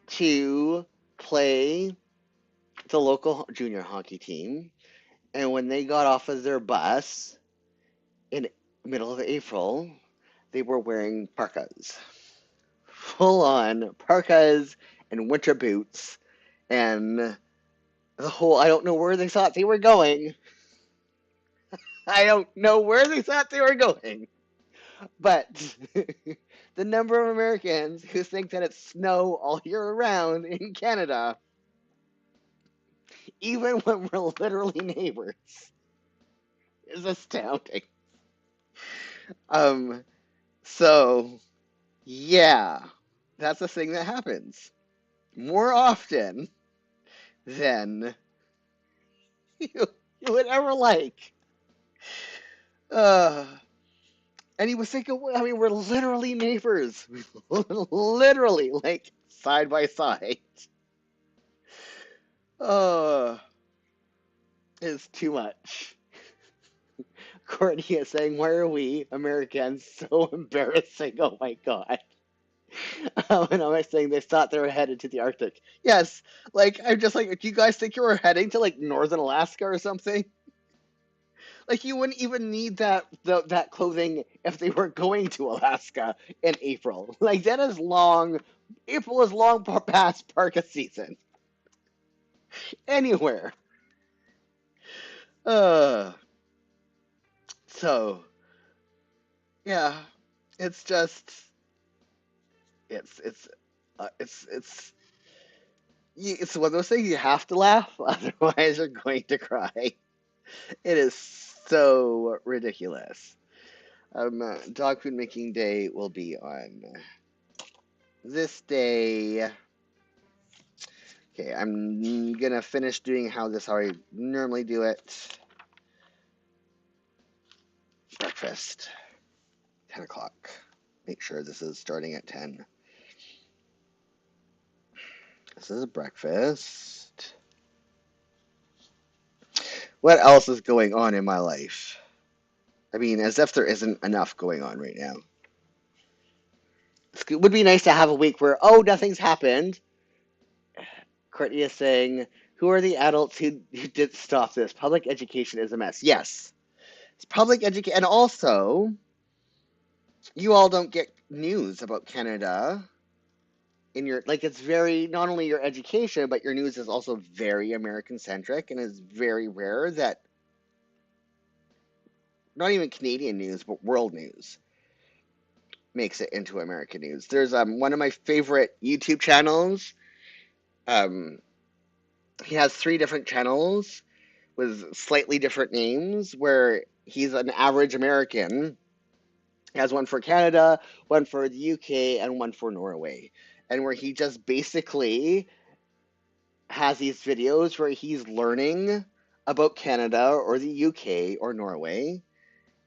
to play the local junior hockey team. And when they got off of their bus in middle of April, they were wearing parkas, full on parkas and winter boots, and the whole, I don't know where they thought they were going. I don't know where they thought they were going. But the number of Americans who think that it's snow all year round in Canada, even when we're literally neighbors, is astounding. Um, so yeah, that's a thing that happens more often than you, you would ever like. Uh, and he was thinking, I mean, we're literally neighbors, literally, like side by side. Uh, it's too much. Courtney is saying, why are we Americans so embarrassing? Oh my God. And I'm like saying they thought they were headed to the Arctic. Yes, like I'm just like, do you guys think you were heading to like northern Alaska or something? Like you wouldn't even need that clothing if they were going to Alaska in April. Like that is long. April is long past parka season. Anywhere. Uh. So yeah, it's just it's it's one of those things you have to laugh, otherwise you're going to cry. It is so ridiculous. Dog food making day will be on this day. Okay, I'm gonna finish doing how I normally do it. Breakfast, 10 o'clock. Make sure this is starting at 10. This is breakfast. What else is going on in my life? I mean, as if there isn't enough going on right now. It would be nice to have a week where, oh, nothing's happened. Courtney is saying, who are the adults who did stop this? Public education is a mess. Yes. It's public education. And also, you all don't get news about Canada in your, like, it's very, not only your education, but your news is also very American centric, and it's very rare that not even Canadian news, but world news makes it into American news. There's one of my favorite YouTube channels. He has 3 different channels with slightly different names where he's an average American. He has one for Canada, one for the UK, and one for Norway. And where he just basically has these videos where he's learning about Canada or the UK or Norway.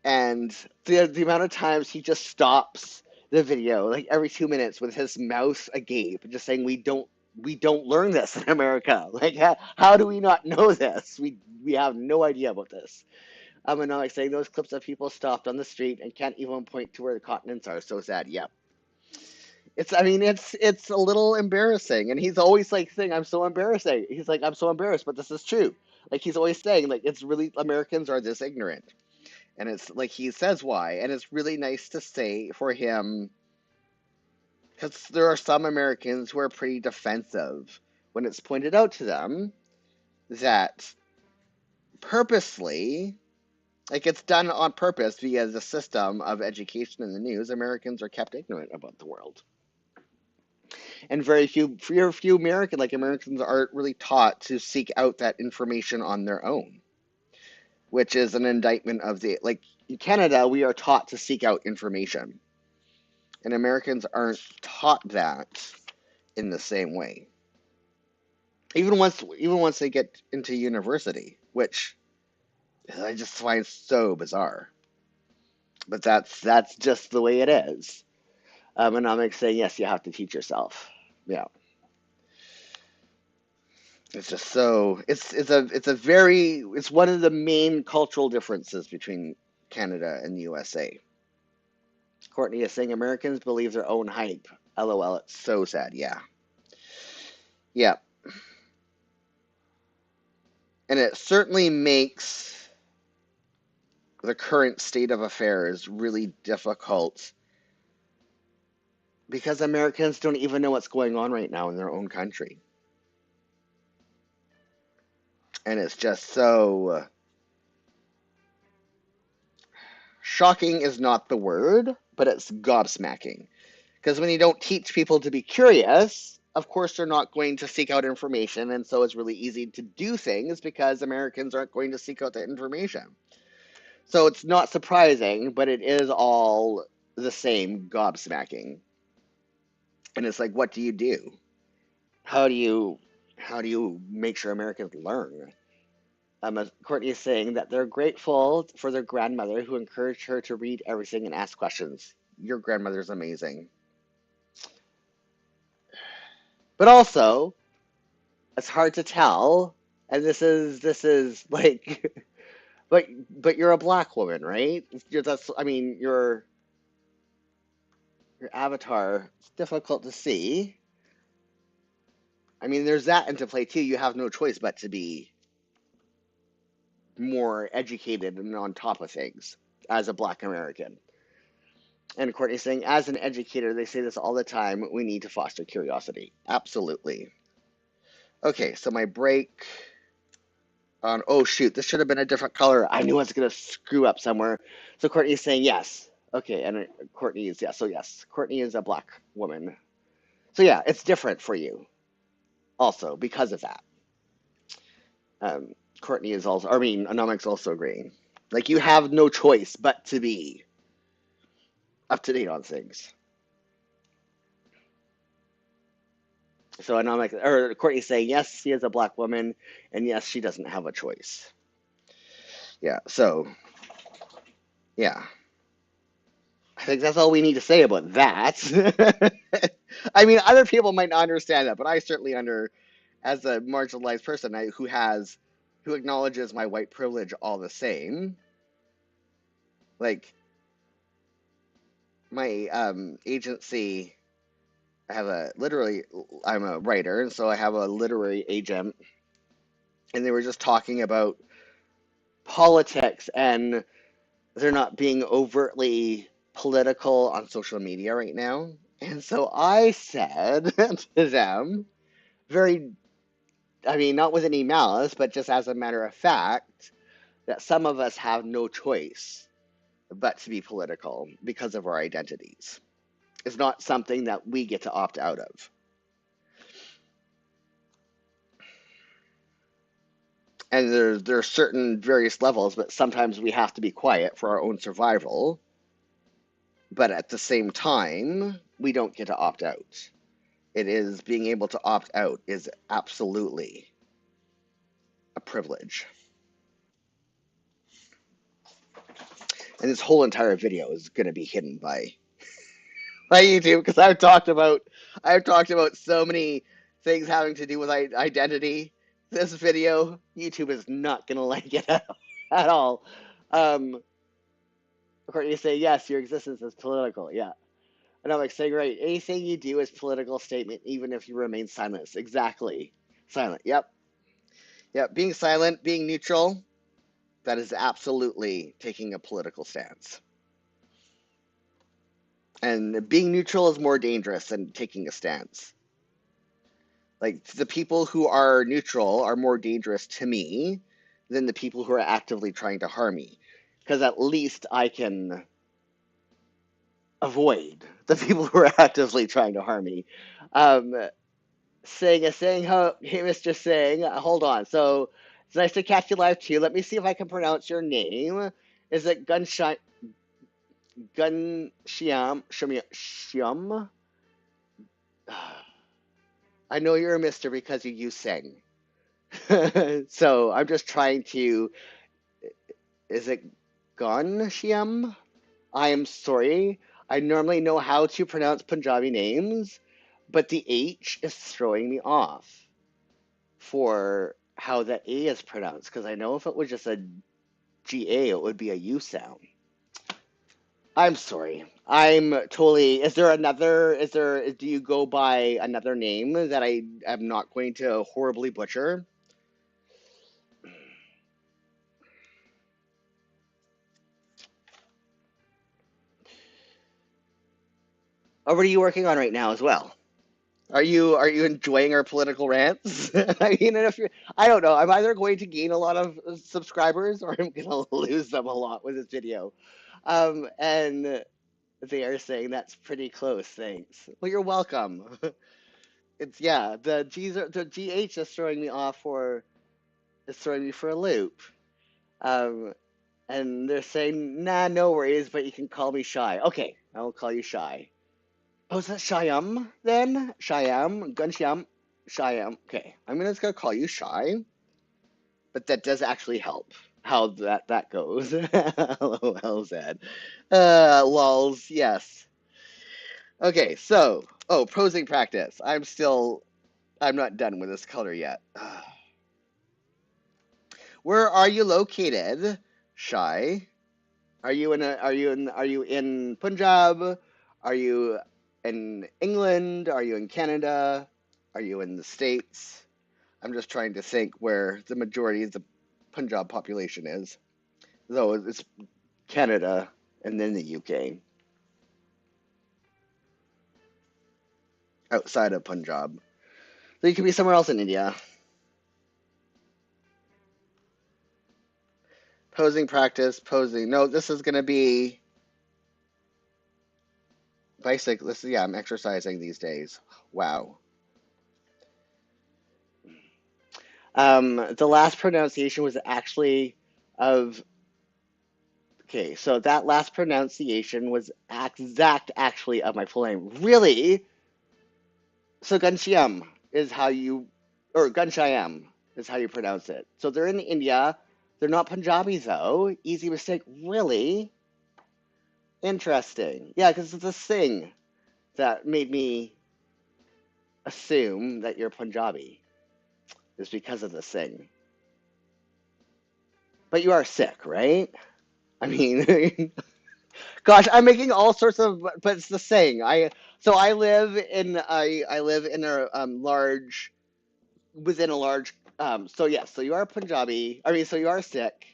And the amount of times he just stops the video like every 2 minutes with his mouth agape, just saying we don't learn this in America. Like how do we not know this? We have no idea about this. And I'm like saying those clips of people stopped on the street and can't even point to where the continents are. So sad. Yep. I mean, it's a little embarrassing. And he's always like saying, I'm so embarrassing. He's like, I'm so embarrassed, but this is true. Like he's always saying, like, it's really Americans are this ignorant. And it's like he says why. And it's really nice to say for him, because there are some Americans who are pretty defensive when it's pointed out to them that purposely, like it's done on purpose via the system of education and the news, Americans are kept ignorant about the world. And very few Americans aren't really taught to seek out that information on their own, which is an indictment of like in Canada, we are taught to seek out information. And Americans aren't taught that in the same way. Even once they get into university, which I just find so bizarre. But that's just the way it is. And I'm saying, yes, you have to teach yourself. Yeah. It's just so it's one of the main cultural differences between Canada and the USA. Courtney is saying Americans believe their own hype. LOL, it's so sad. Yeah. Yeah. And it certainly makes the current state of affairs really difficult because Americans don't even know what's going on right now in their own country. And it's just so shocking is not the word, but it's gobsmacking. Because when you don't teach people to be curious, of course they're not going to seek out information, and so it's really easy to do things because Americans aren't going to seek out the information. So it's not surprising, but it is all the same gobsmacking. And it's like, what do you do? How do you make sure Americans learn? Courtney is saying that they're grateful for their grandmother who encouraged her to read everything and ask questions. Your grandmother's amazing. But also, it's hard to tell, and this is like, but you're a black woman, right? Your avatar. It's difficult to see. I mean, there's that into play too. You have no choice but to be more educated and on top of things as a black American. And Courtney's saying, as an educator, they say this all the time. We need to foster curiosity. Absolutely. Okay, so my break on, oh shoot, this should have been a different color. I knew I was going to screw up somewhere. So Courtney's saying yes. Okay, and Courtney is, yes. So yes, Courtney is a black woman. So yeah, it's different for you also because of that. Um, Courtney is also, I mean, Anomic's also agreeing. Like, you have no choice but to be up to date on things. So Anomic, or Courtney's saying, yes, she is a black woman, and yes, she doesn't have a choice. Yeah, so, yeah. I think that's all we need to say about that. I mean, other people might not understand that, but I certainly as a marginalized person who acknowledges my white privilege all the same. Like, my agency, I'm a writer, and so I have a literary agent, and they were just talking about politics, and they're not being overtly political on social media right now. And so I said to them, I mean, not with any malice, but just as a matter of fact, that some of us have no choice but to be political because of our identities. It's not something that we get to opt out of. And there are certain various levels, but sometimes we have to be quiet for our own survival. But at the same time, we don't get to opt out. It is being able to opt out is absolutely a privilege. And this whole entire video is going to be hidden by YouTube because I've talked about so many things having to do with identity. This video, YouTube is not going to like it at all. According to say, yes, your existence is political. Yeah. And I'm like saying, right, anything you do is political statement, even if you remain silent. Exactly. Silent. Yep. Yep. Being silent, being neutral, that is absolutely taking a political stance. And being neutral is more dangerous than taking a stance. Like, the people who are neutral are more dangerous to me than the people who are actively trying to harm me. Because at least I can avoid the people who are actively trying to harm me. Saying, hey, Mr. Singh, hold on. So, it's nice to catch you live, too. Let me see if I can pronounce your name. Is it Shiam? I know you're a mister because you use Sing. So I'm just trying to. Is it Shiam? I am sorry. I normally know how to pronounce Punjabi names, but the H is throwing me off for how the A is pronounced. Because I know if it was just a GA, it would be a U sound. I'm sorry. I'm totally. Is there another? Do you go by another name that I am not going to horribly butcher? Or what are you working on right now as well? Are you enjoying our political rants? I mean, if you're, I don't know. I'm either going to gain a lot of subscribers or I'm going to lose them a lot with this video. And they are saying that's pretty close. Thanks. Well, you're welcome. It's yeah. The GH is throwing me off for is throwing me for a loop. Um, and they're saying, nah, no worries, but you can call me Shy. Okay, I will call you Shy. Oh, is that Shyam then? Shyam, Gunshyam, Shyam. Okay, just gonna call you Shy, but that does actually help. How that goes. LOL, Zed. Lols, yes. Okay, so prosing practice. I'm not done with this color yet. Where are you located, Shy? Are you in Punjab? Are you in England? Are you in Canada? Are you in the States? I'm just trying to think where the majority of the Punjab population is. Though it's Canada and then the UK, outside of Punjab. So you could be somewhere else in India. Posing practice, posing. No, this is gonna be basic. Yeah, I'm exercising these days. Wow. The last pronunciation was actually of okay, so that last pronunciation was exact actually of my full name. Really? So Ghanshyam is how you or Ghanshyam is how you pronounce it. So they're in India. They're not Punjabi though. Easy mistake. Really? Interesting. Yeah, because it's a sing that made me assume that you're Punjabi. Is because of the sing. But you are sick, right? I mean, gosh, I'm making all sorts of, but it's the same. I live in a large within a large. So yes, so you are Punjabi. I mean, so you are Sikh,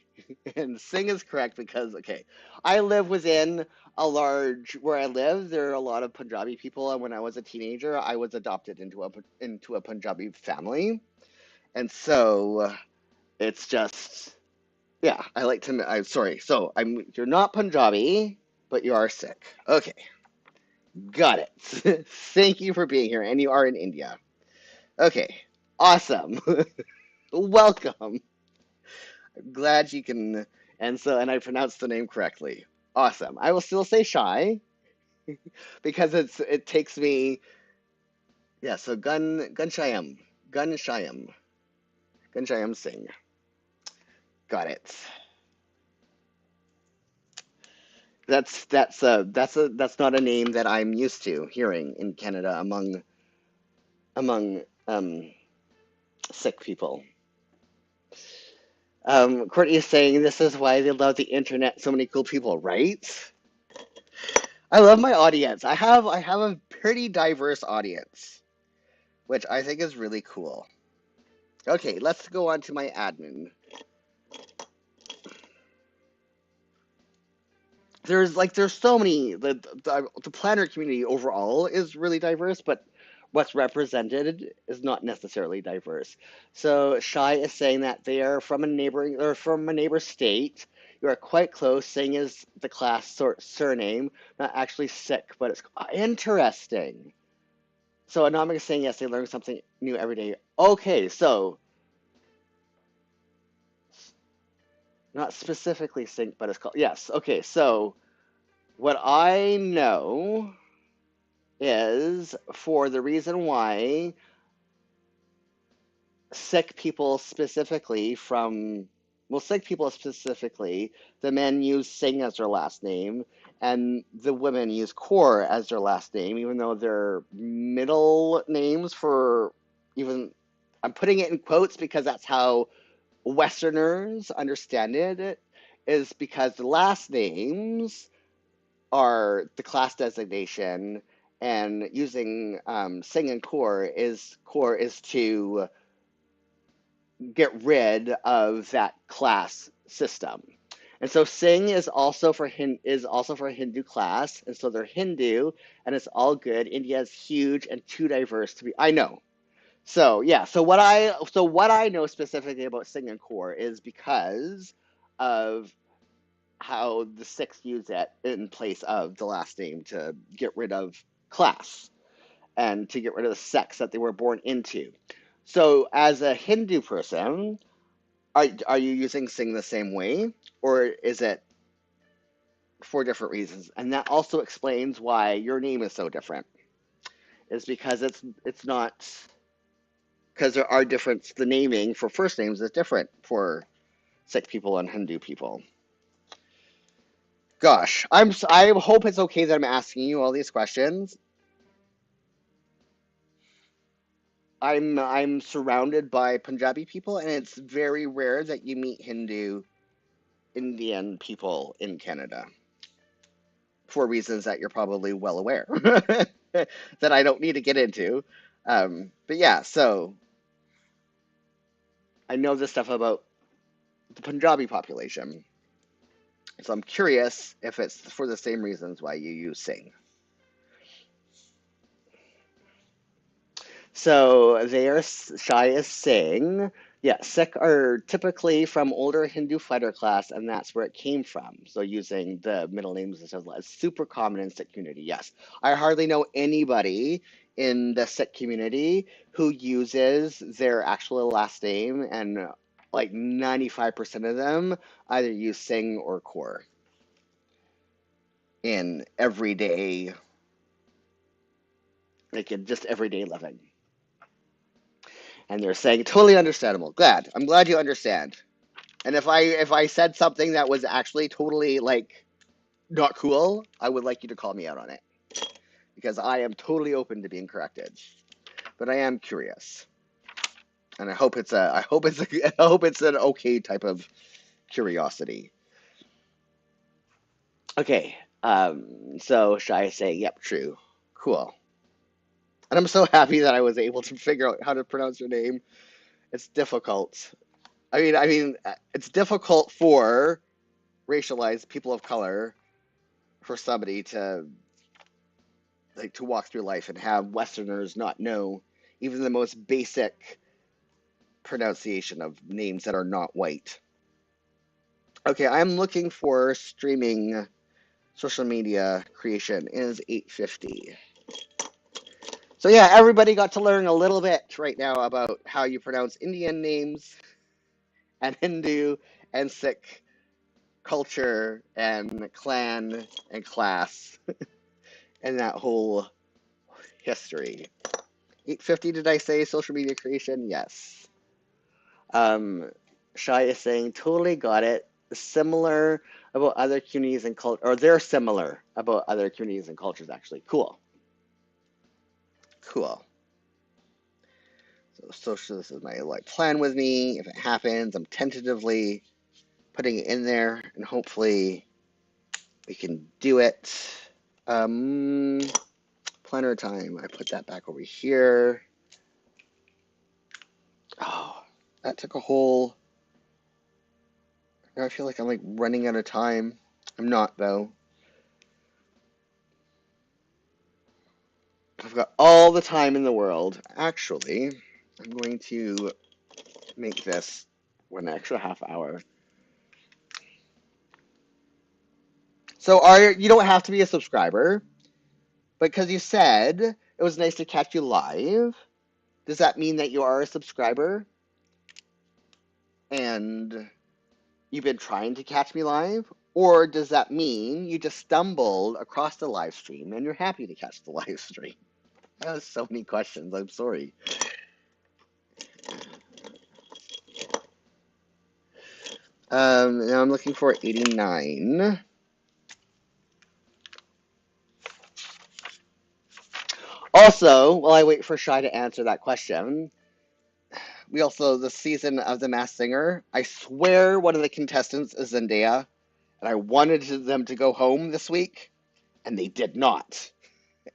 and Singh is correct because okay, I live within a large where I live. There are a lot of Punjabi people, and when I was a teenager, I was adopted into a Punjabi family, and so it's just yeah. I like to. I'm sorry. So you're not Punjabi, but you are Sikh. Okay. Got it. Thank you for being here, and you are in India. Okay, awesome. Welcome. I'm glad you can, and I pronounced the name correctly. Awesome. I will still say Shy because it takes me. Yeah. So Gun Shayam Singh. Got it. That's not a name that I'm used to hearing in Canada among Sikh people. Courtney is saying this is why they love the internet. So many cool people, right? I love my audience. I have a pretty diverse audience, which I think is really cool. Okay, let's go on to my admin. There's so many the planner community overall is really diverse, but what's represented is not necessarily diverse. So Shai is saying that they are from a neighbor state. You are quite close, saying is the class surname, not actually sick, but it's interesting. So Anamika is saying yes, they learn something new every day. Okay, so not specifically sync, but it's called yes. Okay, so what I know is for the reason why sick people specifically from sick people specifically, the men use Singh as their last name, and the women use Kaur as their last name, even though they're middle names for even. I'm putting it in quotes because that's how Westerners understand it. Is because the last names are the class designation, and using sing and core is to get rid of that class system. And so Singh is also for a Hindu class, and so they're Hindu, and it's all good. India is huge and too diverse to be. I know. So yeah, so what I know specifically about Singh and Core is because of how the Sikhs use it in place of the last name to get rid of class and to get rid of the sex that they were born into. So as a Hindu person, are you using Singh the same way, or is it for different reasons? And that also explains why your name is so different. Is because it's not because there are different. The naming for first names is different for Sikh people and Hindu people. Gosh, I hope it's okay that I'm asking you all these questions. I'm surrounded by Punjabi people, and it's very rare that you meet Hindu Indian people in Canada for reasons that you're probably well aware that I don't need to get into. But yeah, so I know this stuff about the Punjabi population. So I'm curious if it's for the same reasons why you use Singh. So they are shy as Singh. Yeah, Sikh are typically from older Hindu fighter class, and that's where it came from. So using the middle names and stuff is super common in Sikh community. Yes, I hardly know anybody in the Sikh community who uses their actual last name, and like 95% of them either use Singh or Kaur in everyday, like in just everyday living. And they're saying totally understandable. I'm glad you understand. And if I said something that was actually totally like not cool, I would like you to call me out on it because I am totally open to being corrected. But I am curious, and I hope it's an okay type of curiosity. Okay, so Shai is saying, "Yep, true, cool." And I'm so happy that I was able to figure out how to pronounce your name. It's difficult. It's difficult for racialized people of color for somebody to walk through life and have Westerners not know even the most basic pronunciation of names that are not white. Okay, I'm looking for streaming social media creation is 850. So yeah, everybody got to learn a little bit right now about how you pronounce Indian names and Hindu and Sikh culture and clan and class and that whole history. 850, did I say social media creation? Yes. Um, Shai is saying, totally got it. Similar about other communities and culture, or they're similar about other communities and cultures, actually. Cool. Cool. So social, this is my plan with me. If it happens, I'm tentatively putting it in there, and hopefully we can do it. Planner time. I put that back over here. Oh, that took a whole. I feel like I'm running out of time. I'm not though. I've got all the time in the world. Actually, I'm going to make this one extra half hour. So you don't have to be a subscriber, but because you said it was nice to catch you live, does that mean that you are a subscriber? And you've been trying to catch me live? Or does that mean you just stumbled across the live stream and you're happy to catch the live stream? That was so many questions. I'm sorry. Now I'm looking for 89. Also, while I wait for Shai to answer that question, we also, the season of The Masked Singer, I swear one of the contestants is Zendaya, and I wanted them to go home this week. And they did not.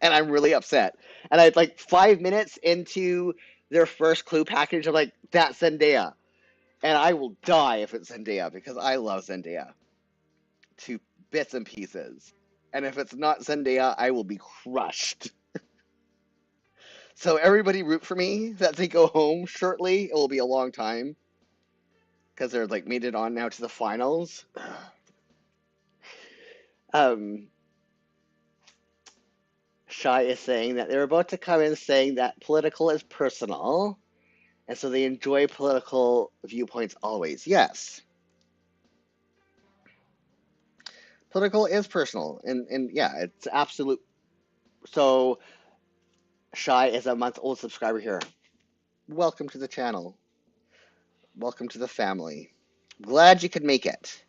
And I'm really upset. And I like 5 minutes into their first clue package, I'm like, that's Zendaya. And I will die if it's Zendaya because I love Zendaya to bits and pieces. And if it's not Zendaya, I will be crushed. So everybody root for me that they go home shortly. It will be a long time because they're like made it on now to the finals. Um, Shy is saying that they're about to come in saying that political is personal, and so they enjoy political viewpoints always. Yes, political is personal, and yeah, it's absolute. So Shy is a month-old subscriber here. Welcome to the channel. Welcome to the family. Glad you could make it.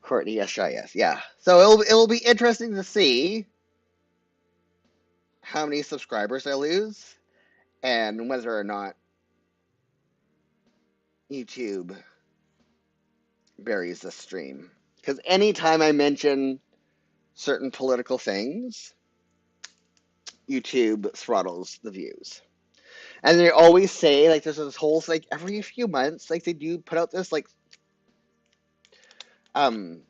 Courtney, yes, Shy, yes, yeah. So it'll be interesting to see how many subscribers I lose and whether or not YouTube buries the stream. Because anytime I mention certain political things, YouTube throttles the views. And they always say, like, there's this whole, like, every few months, like, they do put out this, like, um,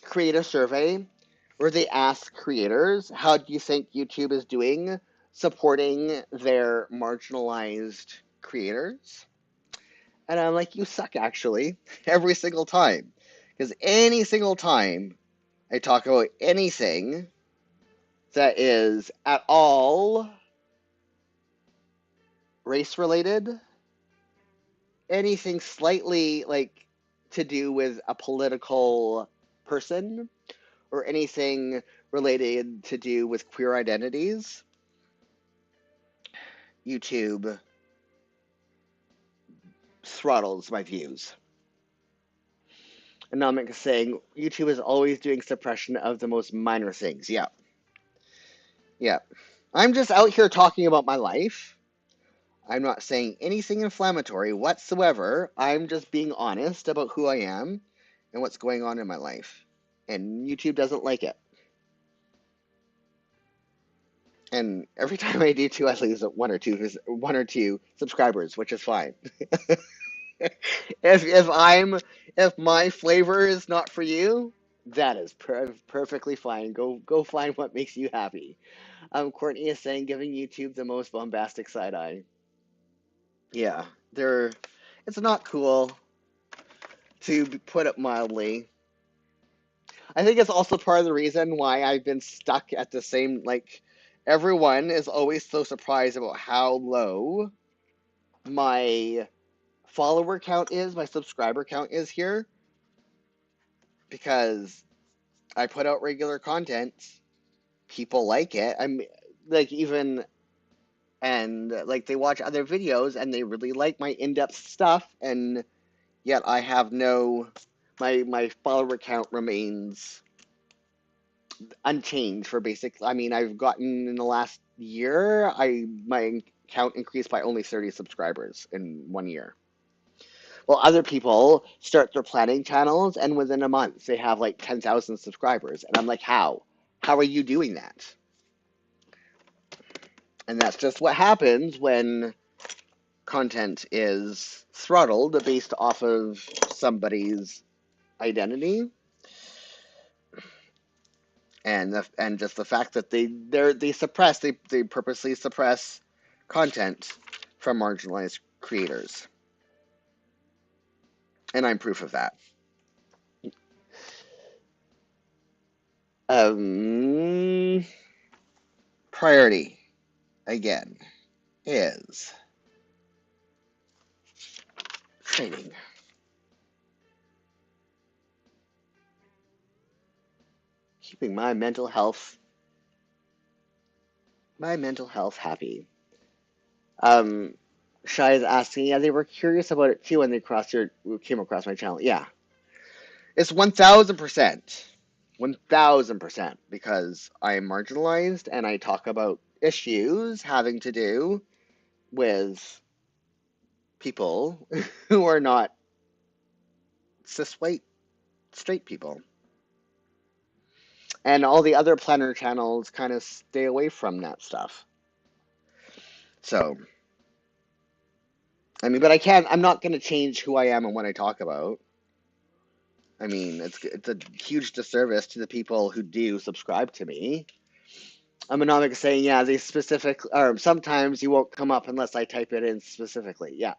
creator survey where they ask creators, how do you think YouTube is doing supporting their marginalized creators? And I'm like, you suck, actually, every single time. Because any single time I talk about anything that is at all race related, anything slightly like to do with a political person, or anything related to do with queer identities, YouTube throttles my views. And Namek is saying YouTube is always doing suppression of the most minor things. Yeah. Yeah. I'm just out here talking about my life. I'm not saying anything inflammatory whatsoever. I'm just being honest about who I am and what's going on in my life. And YouTube doesn't like it. And every time I do too, I lose one or two subscribers, which is fine. If my flavor is not for you, that is perfectly fine. Go find what makes you happy. Courtney is saying giving YouTube the most bombastic side eye. Yeah, it's not cool, to put it mildly. I think it's also part of the reason why I've been stuck at the same, like, everyone is always so surprised about how low my follower count is, my subscriber count is here, because I put out regular content, people like it. I'm like, even, and like, they watch other videos and they really like my in-depth stuff, and yet I have my follower count remains unchanged for basic. I mean, I've gotten in the last year, my count increased by only 30 subscribers in 1 year. Well, other people start their planning channels, and within a month, they have like 10,000 subscribers. And I'm like, how? How are you doing that? And that's just what happens when content is throttled based off of somebody's identity, and just the fact that they purposely suppress content from marginalized creators, and I'm proof of that. Priority again is training, keeping my mental health happy. Um, Shai is asking, yeah, they were curious about it too when they came across my channel. Yeah, it's 1,000%, 1,000%, because I am marginalized and I talk about issues having to do with people who are not cis white straight people. And all the other planner channels kind of stay away from that stuff. So, I mean, but I'm not going to change who I am and what I talk about. I mean, it's a huge disservice to the people who do subscribe to me. I'm anomic saying, yeah, they or sometimes you won't come up unless I type it in specifically. Yeah.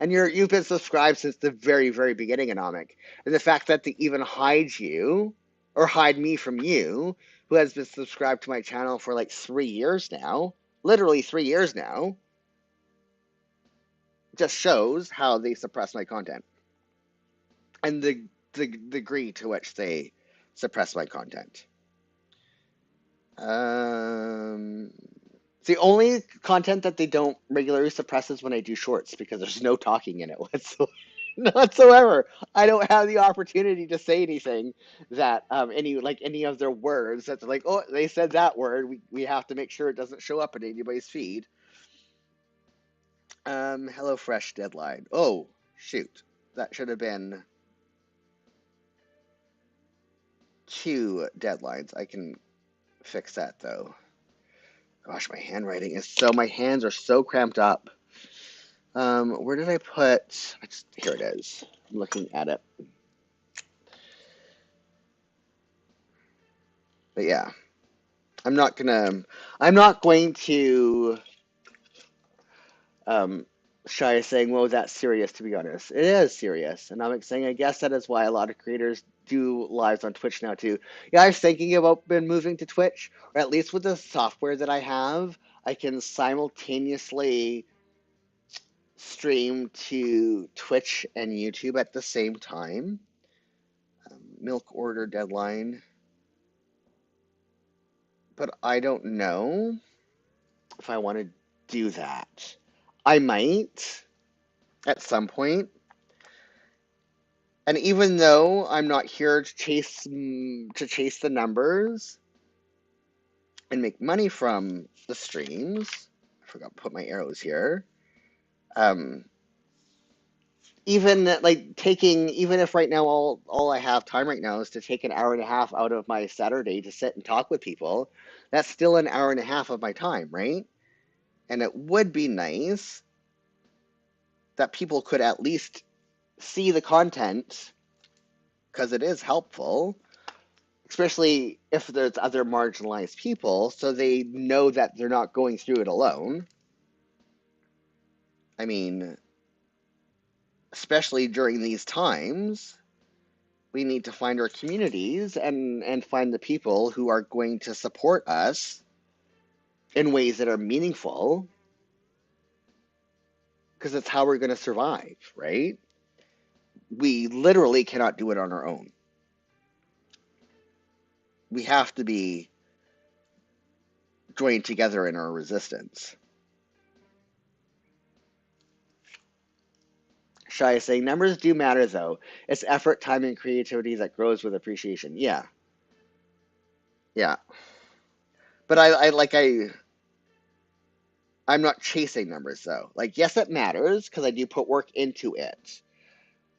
And you've been subscribed since the very, very beginning, anomic. And the fact that they even hide you or hide me from you, who has been subscribed to my channel for like 3 years now, literally 3 years now, just shows how they suppress my content and the degree to which they suppress my content. The only content that they don't regularly suppress is when I do shorts because there's no talking in it whatsoever. I don't have the opportunity to say anything that any of their words that's like, oh, they said that word. We have to make sure it doesn't show up in anybody's feed. HelloFresh deadline. Oh, shoot. That should have been 2 deadlines. I can fix that though. Gosh, my hands are so cramped up. Where did I put? Here it is. I'm looking at it. But yeah, I'm not going to shy of saying, well, that's serious, to be honest. It is serious. And I'm saying, I guess that is why a lot of creators do lives on Twitch now too. Yeah, I was thinking about moving to Twitch, or at least with the software that I have, I can simultaneously stream to Twitch and YouTube at the same time. Milk order deadline. But I don't know if I want to do that. I might at some point. And even though I'm not here to chase the numbers and make money from the streams, I forgot to put my arrows here. Even if right now all I have time right now is to take an hour and a half out of my Saturday to sit and talk with people, that's still an hour and a half of my time, right? And it would be nice that people could at least see the content because it is helpful, especially if there's other marginalized people, so they know that they're not going through it alone. I mean, especially during these times, we need to find our communities and find the people who are going to support us in ways that are meaningful, because it's how we're going to survive, right? We literally cannot do it on our own. We have to be joined together in our resistance. Shai is saying, numbers do matter, though. It's effort, time, and creativity that grows with appreciation. Yeah. Yeah. But I'm not chasing numbers, though. Like, yes, it matters, because I do put work into it.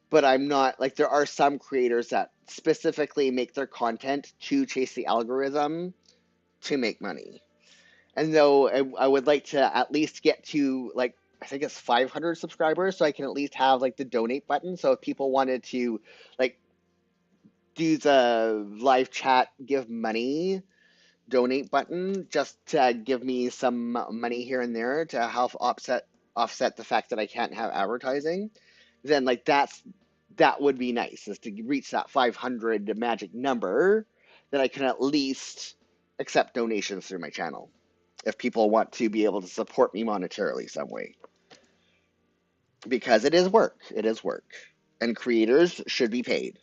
But I'm not, like, there are some creators that specifically make their content to chase the algorithm to make money. And though I would like to at least get to, like, I think it's 500 subscribers, so I can at least have, like, the donate button. So if people wanted to, like, do the live chat, give money, donate button, just to give me some money here and there to help offset the fact that I can't have advertising, then, like, that would be nice, is to reach that 500 magic number, that I can at least accept donations through my channel if people want to be able to support me monetarily some way. Because it is work. It is work. And creators should be paid.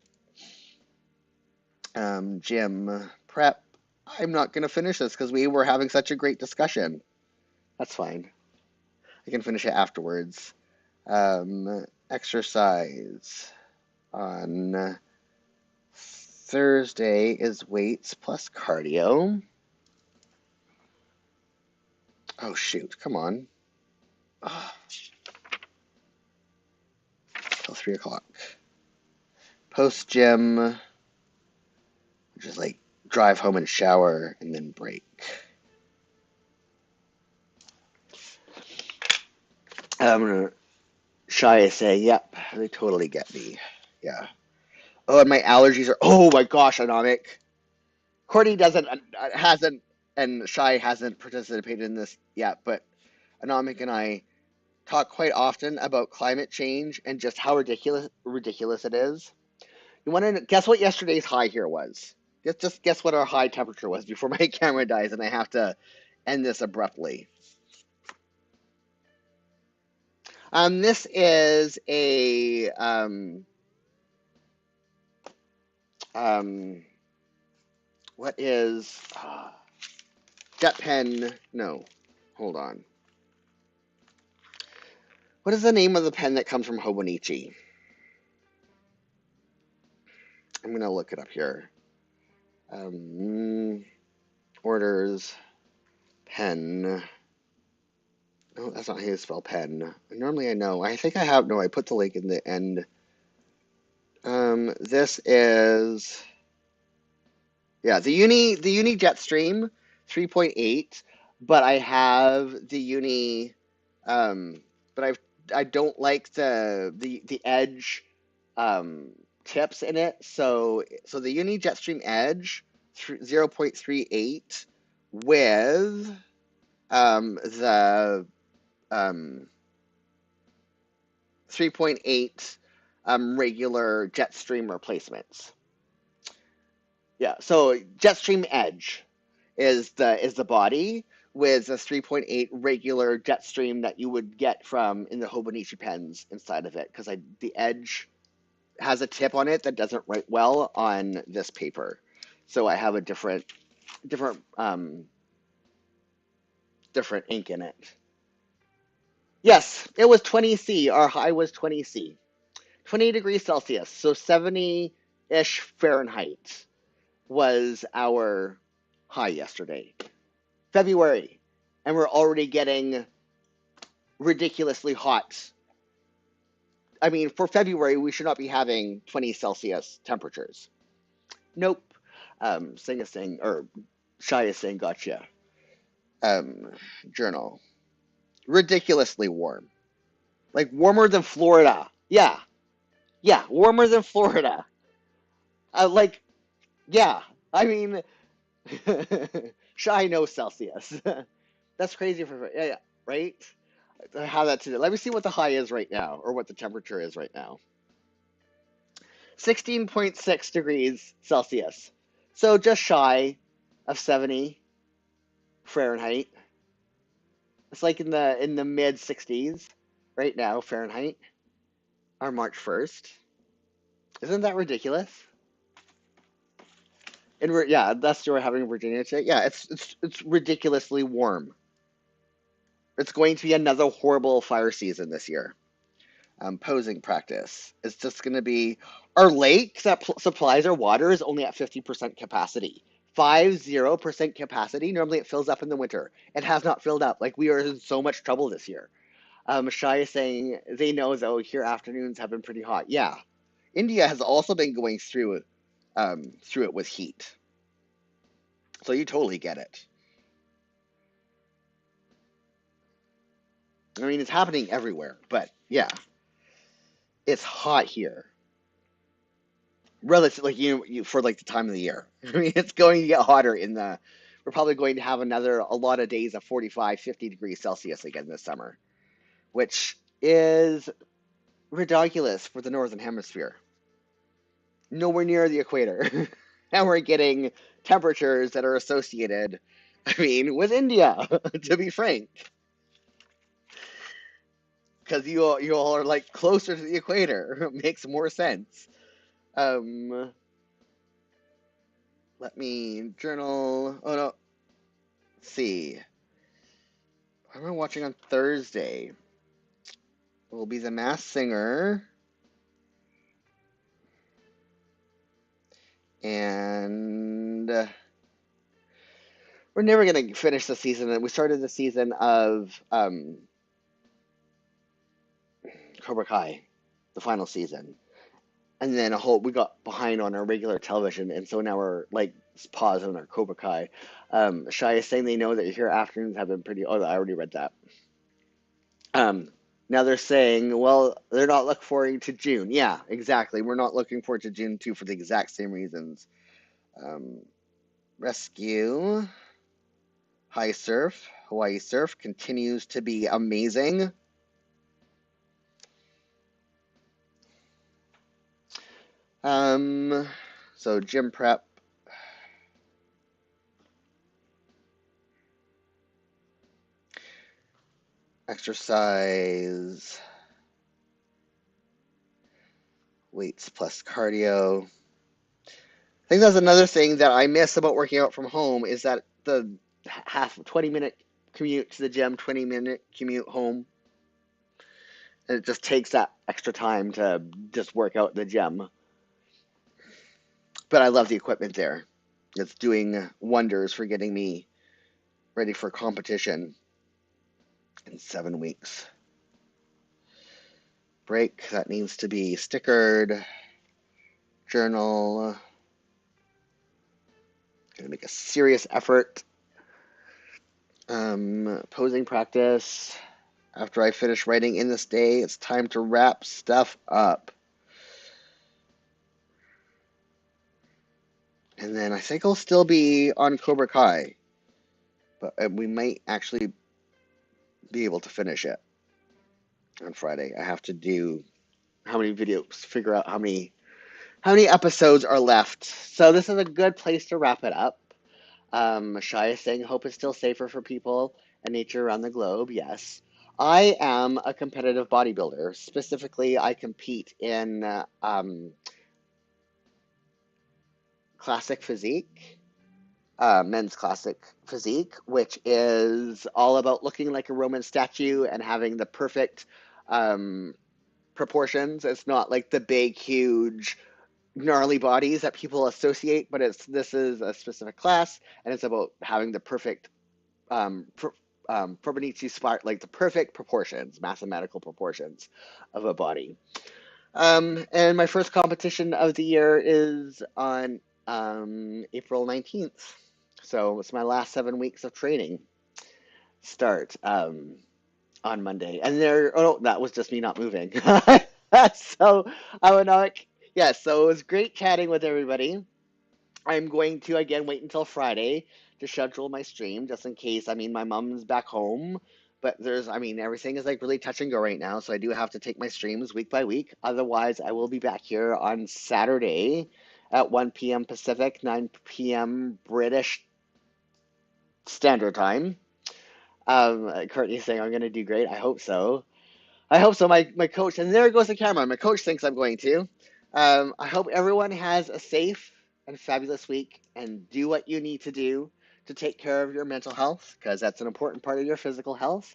Jim, prep. I'm not going to finish this because we were having such a great discussion. That's fine. I can finish it afterwards. Exercise on Thursday is weights plus cardio. Oh, shoot. Come on. Oh. till 3 o'clock. Post gym, just like drive home and shower and then break. Shy is saying, yep, they totally get me. Yeah. Oh, and my allergies are, oh my gosh, Anomic. Courtney hasn't, and Shy hasn't participated in this yet, but Anomic and I talk quite often about climate change and just how ridiculous it is. You want to guess what yesterday's high here was? Just guess what our high temperature was before my camera dies and I have to end this abruptly. This is a what is jet pen? No, hold on. What is the name of the pen that comes from Hobonichi? I'm gonna look it up here. Orders pen. No, that's not how you spell pen. Normally I know. I think I have. No, I put the link in the end. This is the Uni Jetstream 3.8, but I have the Uni, but I don't like the Edge tips in it. So the Uni Jetstream Edge 0.38 with the 3.8 regular Jetstream replacements. Yeah, so Jetstream Edge is the body with a 3.8 regular Jetstream that you would get from in the Hobonichi pens inside of it, because the Edge has a tip on it that doesn't write well on this paper, so I have a different ink in it. Yes, it was 20°C. Our high was 20°C, 20 degrees Celsius, so 70-ish Fahrenheit was our high yesterday. February, and we're already getting ridiculously hot. I mean, for February, we should not be having 20 Celsius temperatures. Nope. Sing or Shy is saying, gotcha. Journal. Ridiculously warm. Like warmer than Florida. Yeah, warmer than Florida. Yeah. I mean, Shy no Celsius. That's crazy for right? I have that today. Let me see what the high is right now, or what the temperature is right now. 16.6 degrees Celsius. So just shy of 70 Fahrenheit. It's like in the mid 60s right now Fahrenheit. Our March 1st. Isn't that ridiculous? And that's what we're having in Virginia today. Yeah, it's ridiculously warm. It's going to be another horrible fire season this year. Posing practice. It's just going to be our lake that supplies our water is only at 50% capacity. 50% capacity. Normally it fills up in the winter. It has not filled up. Like, we are in so much trouble this year. Shai is saying they know, though, here afternoons have been pretty hot. Yeah. India has also been going through it with heat. So you totally get it. I mean, it's happening everywhere, but yeah. It's hot here. Relatively, you for like the time of the year. I mean, it's going to get hotter we're probably going to have a lot of days of 45, 50 degrees Celsius again this summer, which is ridiculous for the Northern Hemisphere. Nowhere near the equator. And we're getting temperatures that are associated, with India, to be frank. Because you all are like closer to the equator. It makes more sense. Let me journal. Oh no. Let's see. What am I watching on Thursday? It will be The Masked Singer. And we're never going to finish the season. We started the season of Cobra Kai. the final season. And then we got behind on our regular television, and so now we're like paused on our Cobra Kai. Shai is saying they know that your afternoons have been pretty. Oh, I already read that. Now they're saying, well, they're not looking forward to June. Yeah, exactly. We're not looking forward to June too for the exact same reasons. Um, Rescue, High Surf, Hawaii Surf continues to be amazing. So gym prep. Exercise, weights plus cardio. I think that's another thing that I miss about working out from home is that the 20-minute commute to the gym, 20-minute commute home, and it just takes that extra time to just work out in the gym. But I love the equipment there. It's doing wonders for getting me ready for competition in 7 weeks. Break, that needs to be stickered. Journal. Gonna make a serious effort. Posing practice. After I finish writing in this day, it's time to wrap stuff up. And then I think I'll still be on Cobra Kai, but we might actually be able to finish it on Friday. I have to do how many videos, figure out how many episodes are left. So this is a good place to wrap it up. Shai is saying, hope it's still safer for people and nature around the globe. Yes. I am a competitive bodybuilder. Specifically, I compete in classic physique, men's classic physique, which is all about looking like a Roman statue and having the perfect um, proportions. It's not like the big, huge, gnarly bodies that people associate, but this is a specific class, and it's about having the perfect Hobonichi spot, like the perfect proportions, mathematical proportions of a body. And my first competition of the year is on April 19th. So it's my last 7 weeks of training start on Monday. And oh, that was just me not moving. So I would not, yeah, so it was great chatting with everybody. I'm going to again wait until Friday to schedule my stream just in case. I mean, my mom's back home, but everything is like really touch and go right now. So I do have to take my streams week by week. Otherwise, I will be back here on Saturday at 1 p.m. Pacific, 9 p.m. British Standard Time. Courtney's saying I'm going to do great. I hope so. I hope so. My coach, and there goes the camera. My coach thinks I'm going to. I hope everyone has a safe and fabulous week and do what you need to do to take care of your mental health because that's an important part of your physical health.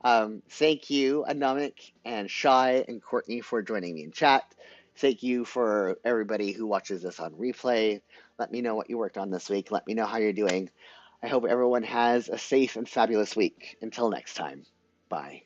Thank you, Anamik and Shai and Courtney, for joining me in chat. Thank you for everybody who watches this on replay. Let me know what you worked on this week. Let me know how you're doing. I hope everyone has a safe and fabulous week. Until next time, bye.